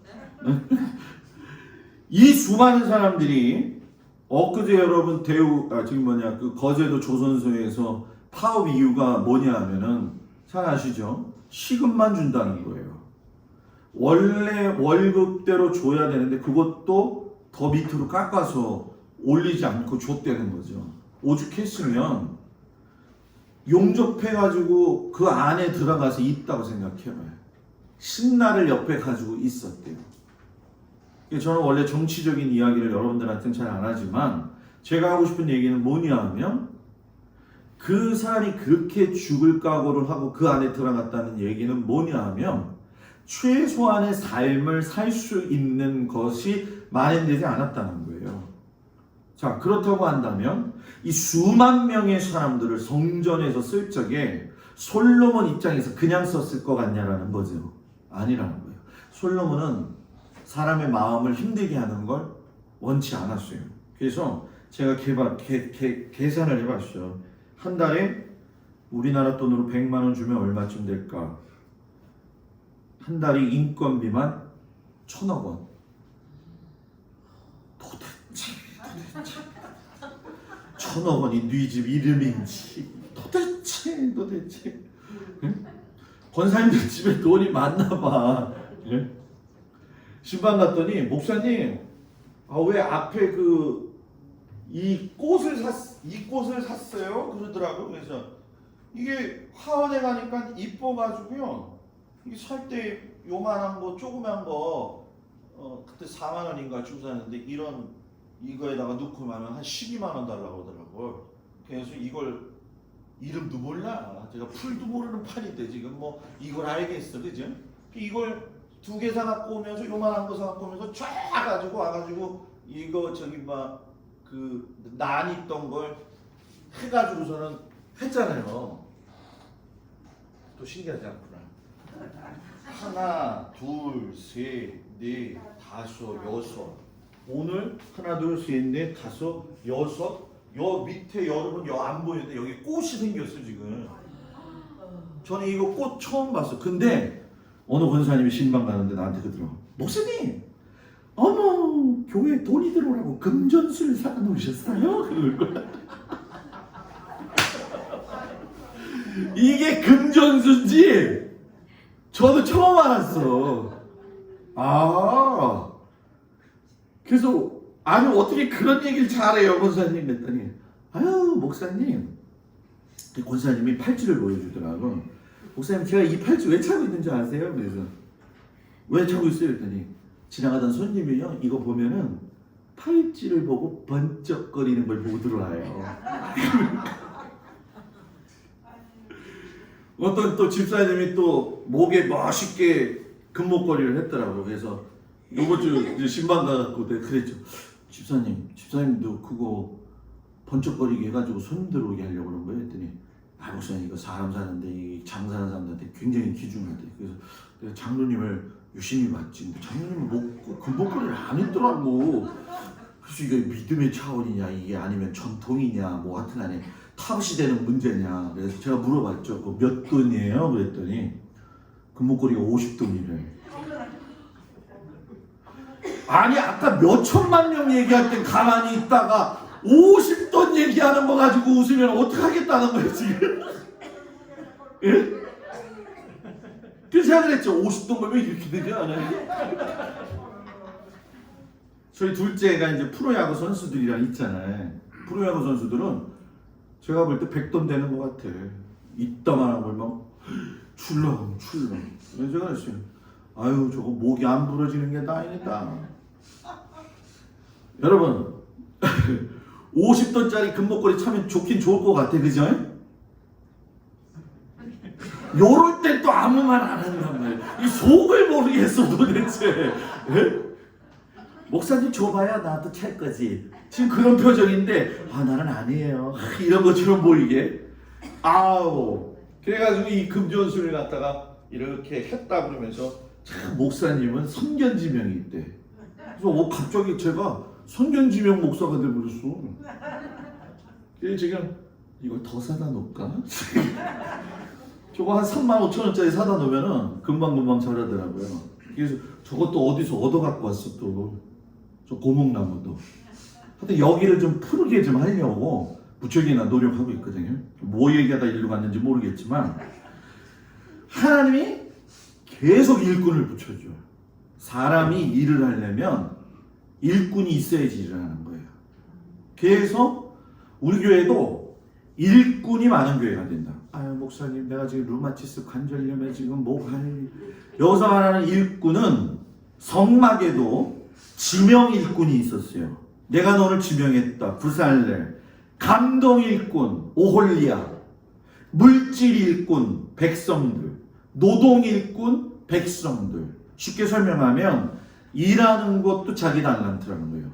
이 수많은 사람들이 엊그제 여러분 그 거제도 조선소에서 파업 이유가 뭐냐 하면은 잘 아시죠? 시급만 준다는 거예요. 원래 월급대로 줘야 되는데 그것도 더 밑으로 깎아서 올리지 않고 줬다는 거죠. 오죽했으면 용접해가지고 그 안에 들어가서 있다고 생각해봐요. 신나를 옆에 가지고 있었대요. 저는 원래 정치적인 이야기를 여러분들한테는 잘 안 하지만 제가 하고 싶은 얘기는 뭐냐 하면 그 사람이 그렇게 죽을 각오를 하고 그 안에 들어갔다는 얘기는 뭐냐 하면 최소한의 삶을 살 수 있는 것이 마련되지 않았다는 거예요. 자, 그렇다고 한다면 이 수만 명의 사람들을 성전에서 쓸 적에 솔로몬 입장에서 그냥 썼을 것 같냐라는 거죠. 아니라는 거예요. 솔로몬은 사람의 마음을 힘들게 하는 걸 원치 않았어요. 그래서 제가 계산을 해봤어요. 한 달에 우리나라 돈으로 100만 원 주면 얼마쯤 될까? 한 달이 인건비만 1,000억 원. 도대체 1,000억 원이 네 집 이름인지 도대체 응? 권사님들 집에 돈이 많나 봐. 예? 신방 갔더니 목사님 왜 앞에 이 꽃을 샀어요? 그러더라고요. 그래서 이게 화원에 가니까 이뻐가지고요. 이게 살 때 요만한 거 조그만 거 그때 4만 원인가 주고 샀는데 이거에다가 넣고 나면 한 12만 원 달라고 하더라고요. 그래서 이걸 이름도 몰라. 제가 풀도 모르는 판인데 지금 뭐 이걸 알겠어, 그죠? 이걸 2개 사갖고 오면서 요만한 거 사갖고 오면서 쫙 가지고 와가지고 이거 난 있던 걸 해가지고서는 했잖아요. 또 신기하지 않구나. 하나, 둘, 셋, 넷, 다섯, 여섯. 오늘 하나, 둘, 셋, 넷, 다섯, 여섯. 여 밑에 여러분 안 보이는데 여기 꽃이 생겼어 지금. 저는 이거 꽃 처음 봤어. 근데 어느 권사님이 신방 가는데 나한테 그러더라고. 목사님, 어머 교회에 돈이 들어오라고 금전수를 사다 놓으셨어요? 그럴 거야. 이게 금전수인지 저도 처음 알았어. 그래서 아니 어떻게 그런 얘기를 잘해요 권사님 했더니 아유 목사님, 권사님이 팔찌를 보여주더라고. 목사님 제가 이 팔찌 왜 차고 있는지 아세요? 그래서 왜 차고 있어요? 했더니 지나가던 손님이요 이거 보면은 팔찌를 보고 번쩍거리는 걸 보고 들어와요. 어떤 또 집사님이 또 목에 멋있게 금목걸이를 했더라고. 그래서 요번 주 신방 가갖고 내가 그랬죠. 집사님도 그거 번쩍거리게 해가지고 손님들 오게 하려고 그런 거예요. 했더니 목사님 이거 사람 사는데 이 장사하는 사람들한테 굉장히 귀중하대. 그래서 내가 장로님을 유심히 봤지. 근데 장로님은 금목걸이를 안 했더라고. 그래서 이게 믿음의 차원이냐 이게 아니면 전통이냐 뭐 하여튼 간에 탑시 되는 문제냐. 그래서 제가 물어봤죠. 그거 몇 돈이에요? 그랬더니 금목걸이가 50돈이래. 아니 아까 몇 천만 명 얘기할 땐 가만히 있다가 50돈 얘기하는 거 가지고 웃으면 어떡하겠다는 거예요 지금. 예? 그래서 제가 그랬죠. 50돈 벌면 이렇게 되지 않아요? 저희 둘째가 이제 프로야구 선수들이랑 있잖아요. 프로야구 선수들은 제가 볼 때 100돈 되는 것 같아. 이따만한 걸 막 출렁. 그래서 제가 그랬어요. 아유 저거 목이 안 부러지는 게 다행이다. 여러분 50돈짜리 금목걸이 차면 좋긴 좋을 것 같아, 그죠? 요럴 때 또 아무 말 안 한단 말이에요. 이 속을 모르겠어 도대체. 에? 목사님 줘봐야 나도 찰 거지. 지금 그런 표정인데 나는 아니에요. 이런 것처럼 보이게. 그래가지고 이 금전수를 갖다가 이렇게 했다 그러면서 참 목사님은 선견지명이 있대. 그래서 갑자기 제가 선견지명 목사가 돼버렸어. 그래서 지금 이걸 더 사다 놓을까? 저거 한 35,000원짜리 사다 놓으면은 금방 자라더라고요. 그래서 저것도 어디서 얻어 갖고 왔어 또. 저 고목나무도. 하여튼 여기를 좀 푸르게 좀 하려고 무척이나 노력하고 있거든요. 뭐 얘기하다 일로 갔는지 모르겠지만 하나님이 계속 일꾼을 붙여줘요. 사람이 일을 하려면 일꾼이 있어야지 일을 하는 거예요. 그래서 우리 교회도 일꾼이 많은 교회가 된다. 아유 목사님 내가 지금 루마티스 관절염에 지금 여기서 말하는 일꾼은 성막에도 지명 일꾼이 있었어요. 내가 너를 지명했다. 부살렐. 감동 일꾼 오홀리야. 물질 일꾼 백성들. 노동 일꾼 백성들. 쉽게 설명하면 일하는 것도 자기 달란트라는 거예요.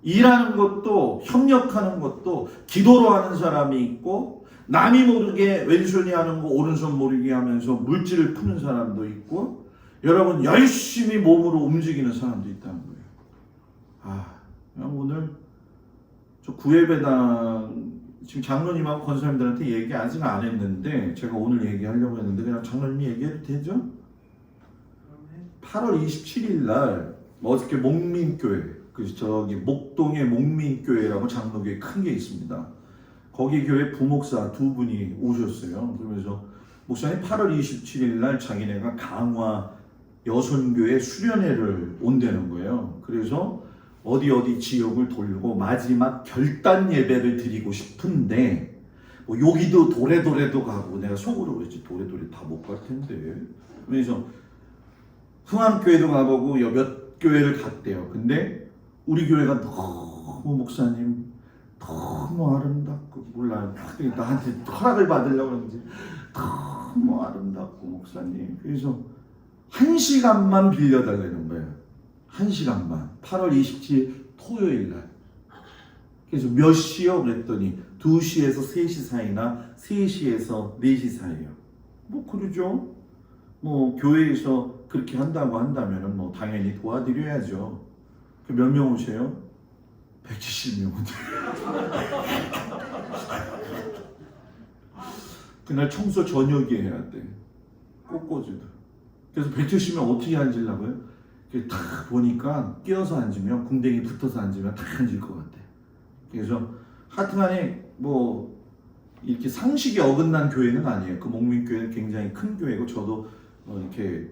일하는 것도 협력하는 것도 기도로 하는 사람이 있고 남이 모르게 왼손이 하는 거 오른손 모르게 하면서 물질을 푸는 사람도 있고 여러분 열심히 몸으로 움직이는 사람도 있다는 거예요. 오늘 저 구예배당 지금 장로님하고 권사님들한테 얘기 아직 안 했는데 제가 오늘 얘기하려고 했는데 그냥 장로님이 얘기해도 되죠? 8월 27일 날 어저께 목민교회 저기 목동의 목민교회라고 장로교회 큰 게 있습니다. 거기 교회 부목사 두 분이 오셨어요. 그러면서 목사님 8월 27일 날 자기네가 강화 여선교회 수련회를 온다는 거예요. 그래서 어디 지역을 돌고 마지막 결단 예배를 드리고 싶은데 뭐 여기도 도래도 가고 내가 속으로 그랬지 도래 다 못 갈 텐데. 그래서 흥암교회도 가보고 몇 교회를 갔대요. 근데 우리 교회가 너무 목사님 너무 아름답고 몰라요. 나한테 허락을 받으려고 그러는지 너무 아름답고 목사님. 그래서 1시간만 빌려달라는 거예요. 1시간만. 8월 27일 토요일 날. 그래서 몇 시요? 그랬더니 2시에서 3시 사이나 3시에서 4시 사이요. 뭐 그러죠. 뭐 교회에서 그렇게 한다고 한다면 뭐 당연히 도와드려야죠. 몇 명 오세요? 170명 오세요. 그날 청소 저녁에 해야 돼. 꽃꽂이도. 그래서 170명 어떻게 앉으려고요? 딱 보니까 끼어서 앉으면 궁뎅이 붙어서 앉으면 다 앉을 것 같아. 그래서 하여튼간에 뭐 이렇게 상식이 어긋난 교회는 아니에요. 그 목민교회는 굉장히 큰 교회고 저도 이렇게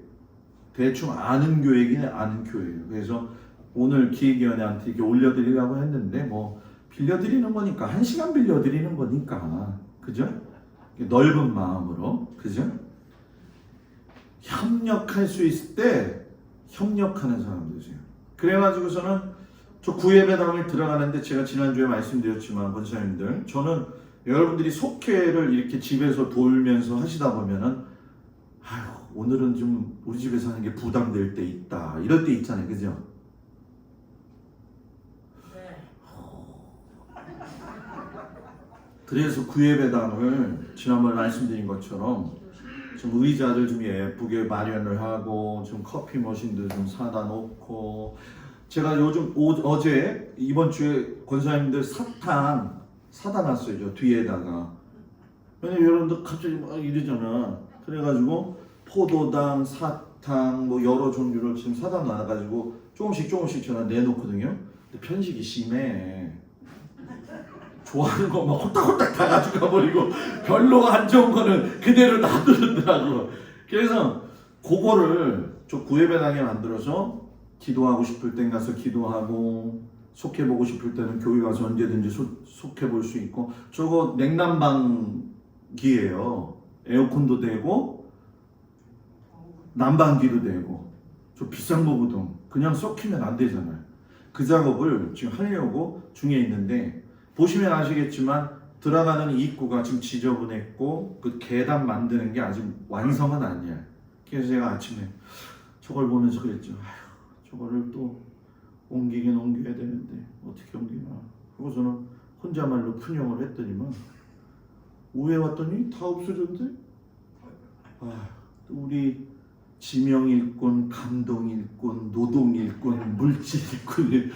대충 아는 교회긴 아는 교회예요. 그래서 오늘 기획위원회한테 이렇게 올려드리려고 했는데 뭐 빌려드리는 거니까 1시간 빌려드리는 거니까 그죠? 넓은 마음으로 그죠? 협력할 수 있을 때 협력하는 사람들이세요. 그래가지고서는 저 구예배당을 들어가는데 제가 지난주에 말씀드렸지만 권사님들 저는 여러분들이 속회를 이렇게 집에서 돌면서 하시다 보면은 오늘은 좀 우리 집에서 하는 게 부담될 때 있다 이럴 때 있잖아요. 그죠? 그래서 구예배당을 지난번에 말씀드린 것처럼 좀 의자를 좀 예쁘게 마련을 하고 좀 커피 머신도 좀 사다 놓고 제가 요즘 어제 이번 주에 권사님들 사탕 사다 놨어요. 저 뒤에다가. 왜냐면 여러분들 갑자기 막 이러잖아. 그래가지고 포도당, 사탕 뭐 여러 종류를 지금 사다 놔가지고 조금씩 제가 내놓거든요. 근데 편식이 심해. 좋아하는 거 막 홀딱홀딱 다 가져가 버리고 별로 안 좋은 거는 그대로 놔두더라고. 그래서 그거를 저 구예배당에 만들어서 기도하고 싶을 땐 가서 기도하고 속해보고 싶을 때는 교회 가서 언제든지 속해볼 수 있고 저거 냉난방기예요. 에어컨도 되고 난방기도 되고 저 비싼 거거든. 그냥 썩히면 안 되잖아요. 그 작업을 지금 하려고 중에 있는데 보시면 아시겠지만 들어가는 입구가 지금 지저분했고 그 계단 만드는 게 아직 완성은 아니야. 그래서 제가 아침에 저걸 보면서 그랬죠. 저거를 또 옮겨야 되는데 어떻게 옮기나. 그러고서는 혼자말로 푸념을 했더니만 오해 왔더니 다 없어졌는데 우리 지명 일꾼, 감동 일꾼, 노동 일꾼, 물질 일꾼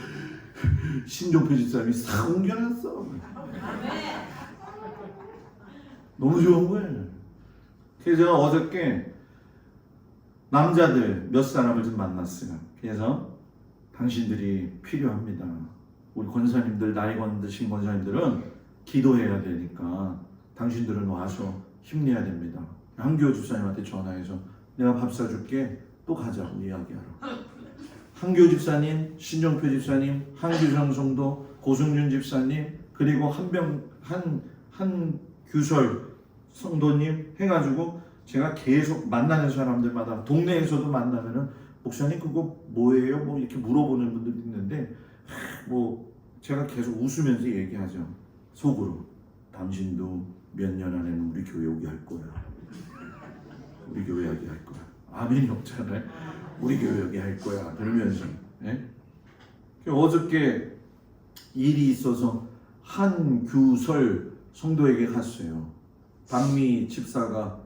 신종표 집사님이 싹 옮겨놨어. 너무 좋은 거예요. 그래서 제가 어저께 남자들 몇 사람을 좀 만났어요. 그래서 당신들이 필요합니다. 우리 권사님들, 나이 드신 권사님들은 기도해야 되니까 당신들은 와서 힘내야 됩니다. 한교호 집사님한테 전화해서 내가 밥 사줄게, 또 가자고 이야기하러. 한교호 집사님, 신정표 집사님, 한규성 성도, 고승준 집사님, 그리고 한규설 성도님 해가지고 제가 계속 만나는 사람들마다 동네에서도 만나면은 목사님 그거 뭐예요? 뭐 이렇게 물어보는 분들이 있는데 뭐 제가 계속 웃으면서 얘기하죠. 속으로 당신도 몇 년 안에는 우리 교회 오게 할 거야. 우리 교회 오게 할 거야. 아멘이 없잖아요. 우리 교회 오게 할 거야. 그러면서 어저께 일이 있어서 한규설 성도에게 갔어요. 박미 집사가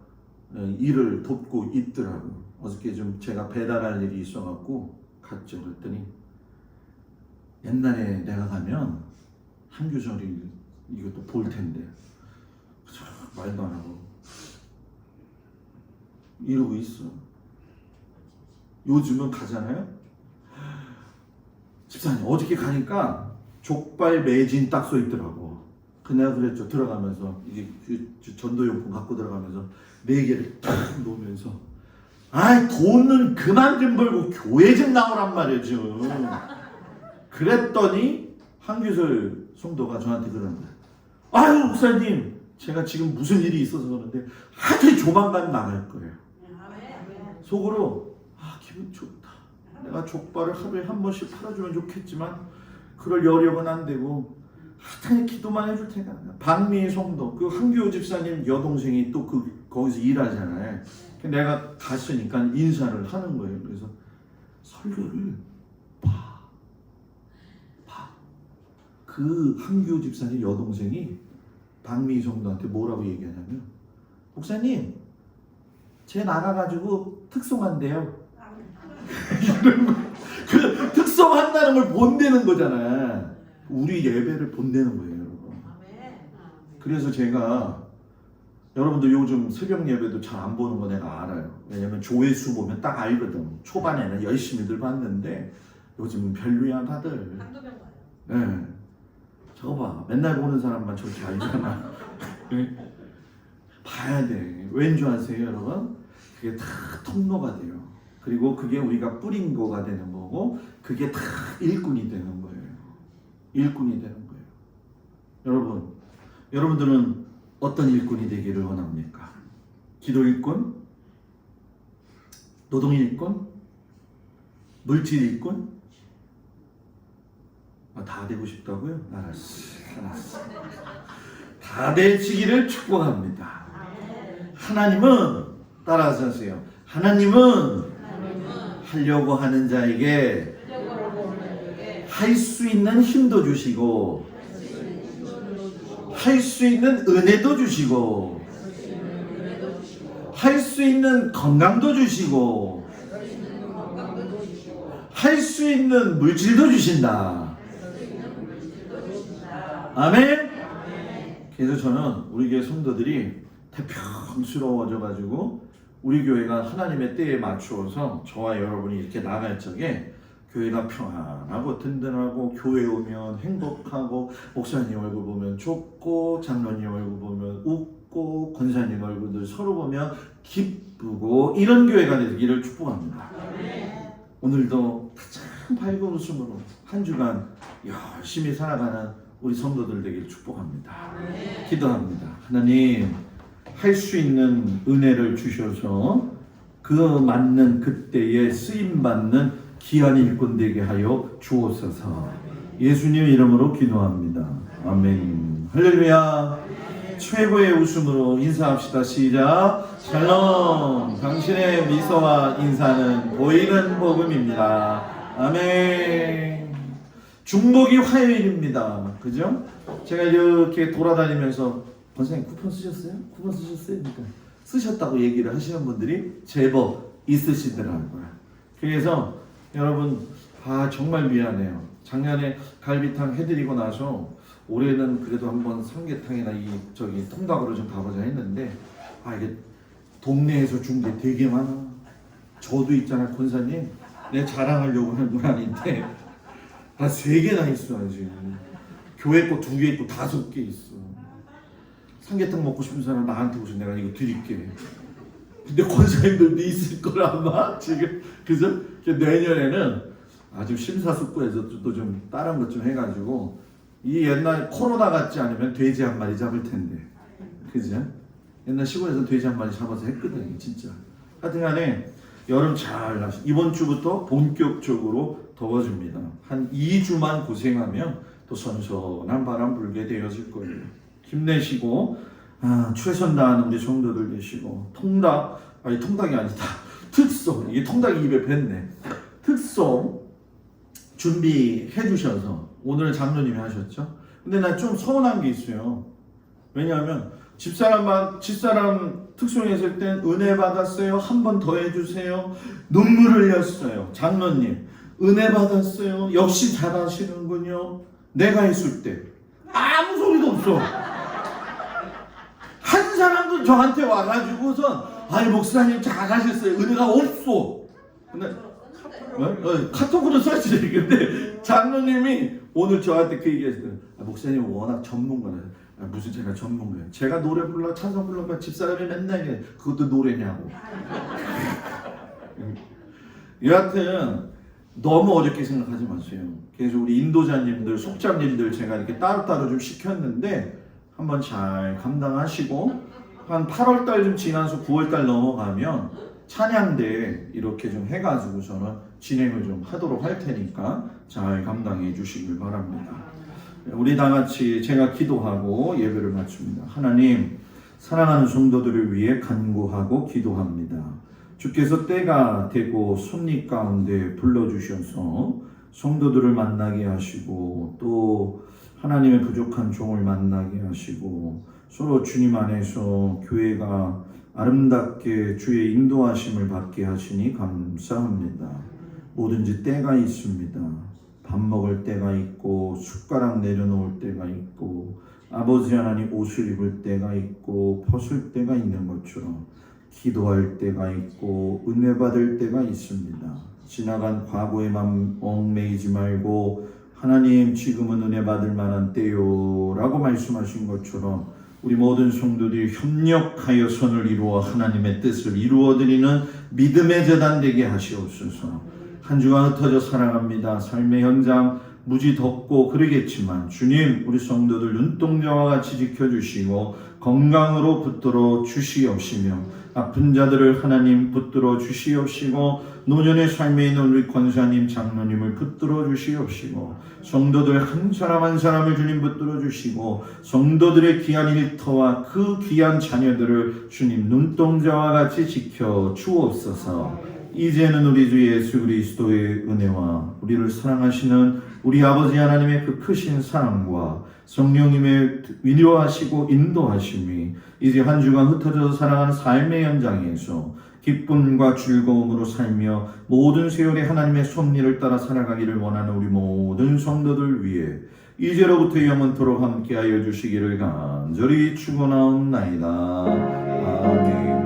일을 돕고 있더라고. 어저께 좀 제가 배달할 일이 있어갖고 갔죠. 그랬더니 옛날에 내가 가면 한규설이 이것도 볼 텐데 말도 안 하고 이러고 있어. 요즘은 가잖아요. 집사님 어저께 가니까 족발 매진 딱 써 있더라고. 내가 그랬죠. 들어가면서 이게 전도용품 갖고 들어가면서 4개를 딱 놓으면서 아이 돈은 그만 좀 벌고 교회 좀 나오란 말이죠. 그랬더니 한규설 성도가 저한테 그러는 거야. 아유 목사님 제가 지금 무슨 일이 있어서 그러는데 하여튼 조만간 나갈 거예요. 속으로 기분 좋다. 내가 족발을 하루에 한 번씩 팔아주면 좋겠지만 그럴 여력은 안 되고 하여튼 기도만 해줄 테니까. 박미의 성도 그 한규호 집사님 여동생이 또 거기서 일하잖아요. 내가 갔으니까 인사를 하는 거예요. 그래서 설교를 그 한규호 집사님 여동생이 박미 성도한테 뭐라고 얘기하냐면 목사님 쟤 나가가지고 특송한대요. 그 특송한다는 걸 본대는 거잖아. 우리 예배를 본대는 거예요, 여러분. 그래서 제가 여러분들 요즘 새벽 예배도 잘 안 보는 거 내가 알아요. 왜냐면 조회수 보면 딱 알거든. 초반에는 열심히들 봤는데 요즘은 별로야 다들. 한두 명 봐요. 네. 저거 봐. 맨날 보는 사람만 저렇게 알잖아. 봐야 돼. 왠 줄 아세요, 여러분? 그게 다 통로가 돼요. 그리고 그게 우리가 뿌린 거가 되는 거고 그게 다 일꾼이 되는 거예요. 일꾼이 되는 거예요. 여러분들은 어떤 일꾼이 되기를 원합니까? 기도 일꾼? 노동 일꾼? 물질 일꾼? 다 되고 싶다고요? 알았어. 다 되시기를 축복합니다. 하나님은 따라서 하세요. 하나님은 하려고 하는 자에게 할 수 있는 힘도 주시고 할 수 있는 은혜도 주시고 할 수 있는 건강도 주시고 할 수 있는 물질도 주신다. 아멘. 그래서 저는 우리 교회 성도들이 태평스러워져 가지고 우리 교회가 하나님의 때에 맞추어서 저와 여러분이 이렇게 나갈 적에 교회가 평안하고 든든하고 교회 오면 행복하고 목사님 얼굴 보면 좋고 장로님 얼굴 보면 웃고 권사님 얼굴들 서로 보면 기쁘고 이런 교회가 되기를 축복합니다. 오늘도 가장 밝은 웃음으로 한 주간 열심히 살아가는 우리 성도들 되기를 축복합니다. 기도합니다. 하나님 할 수 있는 은혜를 주셔서 그 맞는 그때에 쓰임받는 귀한 일꾼 되게 하여 주옵소서. 예수님 이름으로 기도합니다. 아멘. 할렐루야. 최고의 웃음으로 인사합시다. 시작. 샬롬. 당신의 미소와 인사는 보이는 복음입니다. 아멘. 중복이 화요일입니다. 그죠? 제가 이렇게 돌아다니면서 권사님 쿠폰 쓰셨어요? 쿠폰 쓰셨어요? 그러니까 쓰셨다고 얘기를 하시는 분들이 제법 있으시더라고요. 그래서 여러분 정말 미안해요. 작년에 갈비탕 해드리고 나서 올해는 그래도 한번 삼계탕이나 통닭으로 좀 가보자 했는데 이게 동네에서 준 게 되게 많아. 저도 있잖아요, 권사님. 내 자랑하려고 하는 건 아닌데 한 3개나 있어 지금. 교회 거 2개 있고 5개 있어. 삼계탕 먹고 싶은 사람 나한테 오셔. 내가 이거 드릴게. 근데 권사님들도 있을 거라 아마 지금. 그죠? 내년에는 아주 심사숙고해서 또 좀 다른 것 좀 해가지고 이 옛날 코로나 같지 않으면 돼지 한 마리 잡을 텐데. 그죠? 옛날 시골에서 돼지 한 마리 잡아서 했거든요 진짜. 하여튼간에 여름 잘 나시. 이번 주부터 본격적으로 더워집니다. 한 2주만 고생하면 또 선선한 바람 불게 되어질 거예요. 힘내시고 최선 다하는 우리 성도들 되시고 통닭이 아니다. 특송. 이게 통닭이 입에 뱉네. 특송 준비해 주셔서 오늘 장로님이 하셨죠. 근데 나 좀 서운한 게 있어요. 왜냐하면 집사람 특송했을 땐 은혜 받았어요. 한 번 더 해주세요. 눈물 흘렸어요. 장로님 은혜 받았어요. 역시 잘하시는군요. 내가 했을 때 아무 소리도 없어. 한 사람도 저한테 와가지고선 아니 목사님 잘하셨어요. 은혜가 없어. 근데 카톡으로 써주세요. 근데 장로님이 오늘 저한테 그 얘기했어요. 목사님 워낙 전문가네. 무슨 제가 전문가예요. 제가 노래 불러 찬송 불러면 집사람이 맨날 얘기해. 그것도 노래냐고. 여하튼 너무 어렵게 생각하지 마세요. 그래서 우리 인도자님들, 속자님들 제가 이렇게 따로따로 좀 시켰는데 한번 잘 감당하시고 한 8월달 좀 지나서 9월달 넘어가면 찬양대 이렇게 좀 해가지고 저는 진행을 좀 하도록 할 테니까 잘 감당해 주시길 바랍니다. 우리 다 같이 제가 기도하고 예배를 마칩니다. 하나님, 사랑하는 성도들을 위해 간구하고 기도합니다. 주께서 때가 되고 손님 가운데 불러주셔서 성도들을 만나게 하시고 또 하나님의 부족한 종을 만나게 하시고 서로 주님 안에서 교회가 아름답게 주의 인도하심을 받게 하시니 감사합니다. 뭐든지 때가 있습니다. 밥 먹을 때가 있고 숟가락 내려놓을 때가 있고 아버지 하나님 옷을 입을 때가 있고 벗을 때가 있는 것처럼 기도할 때가 있고 은혜 받을 때가 있습니다. 지나간 과거에만 얽매이지 말고 하나님 지금은 은혜 받을 만한 때요 라고 말씀하신 것처럼 우리 모든 성도들이 협력하여 선을 이루어 하나님의 뜻을 이루어드리는 믿음의 재단 되게 하시옵소서. 한 주간 흩어져 살아갑니다. 삶의 현장 무지 덥고 그러겠지만 주님 우리 성도들 눈동자와 같이 지켜주시고 건강으로 붙들어 주시옵시며 아픈 자들을 하나님 붙들어 주시옵시고 노년의 삶에 있는 우리 권사님 장로님을 붙들어 주시옵시고 성도들 한 사람 한 사람을 주님 붙들어 주시고 성도들의 귀한 일터와 그 귀한 자녀들을 주님 눈동자와 같이 지켜 주옵소서. 이제는 우리 주 예수 그리스도의 은혜와 우리를 사랑하시는 우리 아버지 하나님의 그 크신 사랑과 성령님의 위로하시고 인도하심이 이제 한 주간 흩어져서 살아가는 삶의 현장에서 기쁨과 즐거움으로 살며 모든 세월에 하나님의 섭리를 따라 살아가기를 원하는 우리 모든 성도들 위해 이제로부터 영원토록 함께하여 주시기를 간절히 축원하옵나이다. 아멘.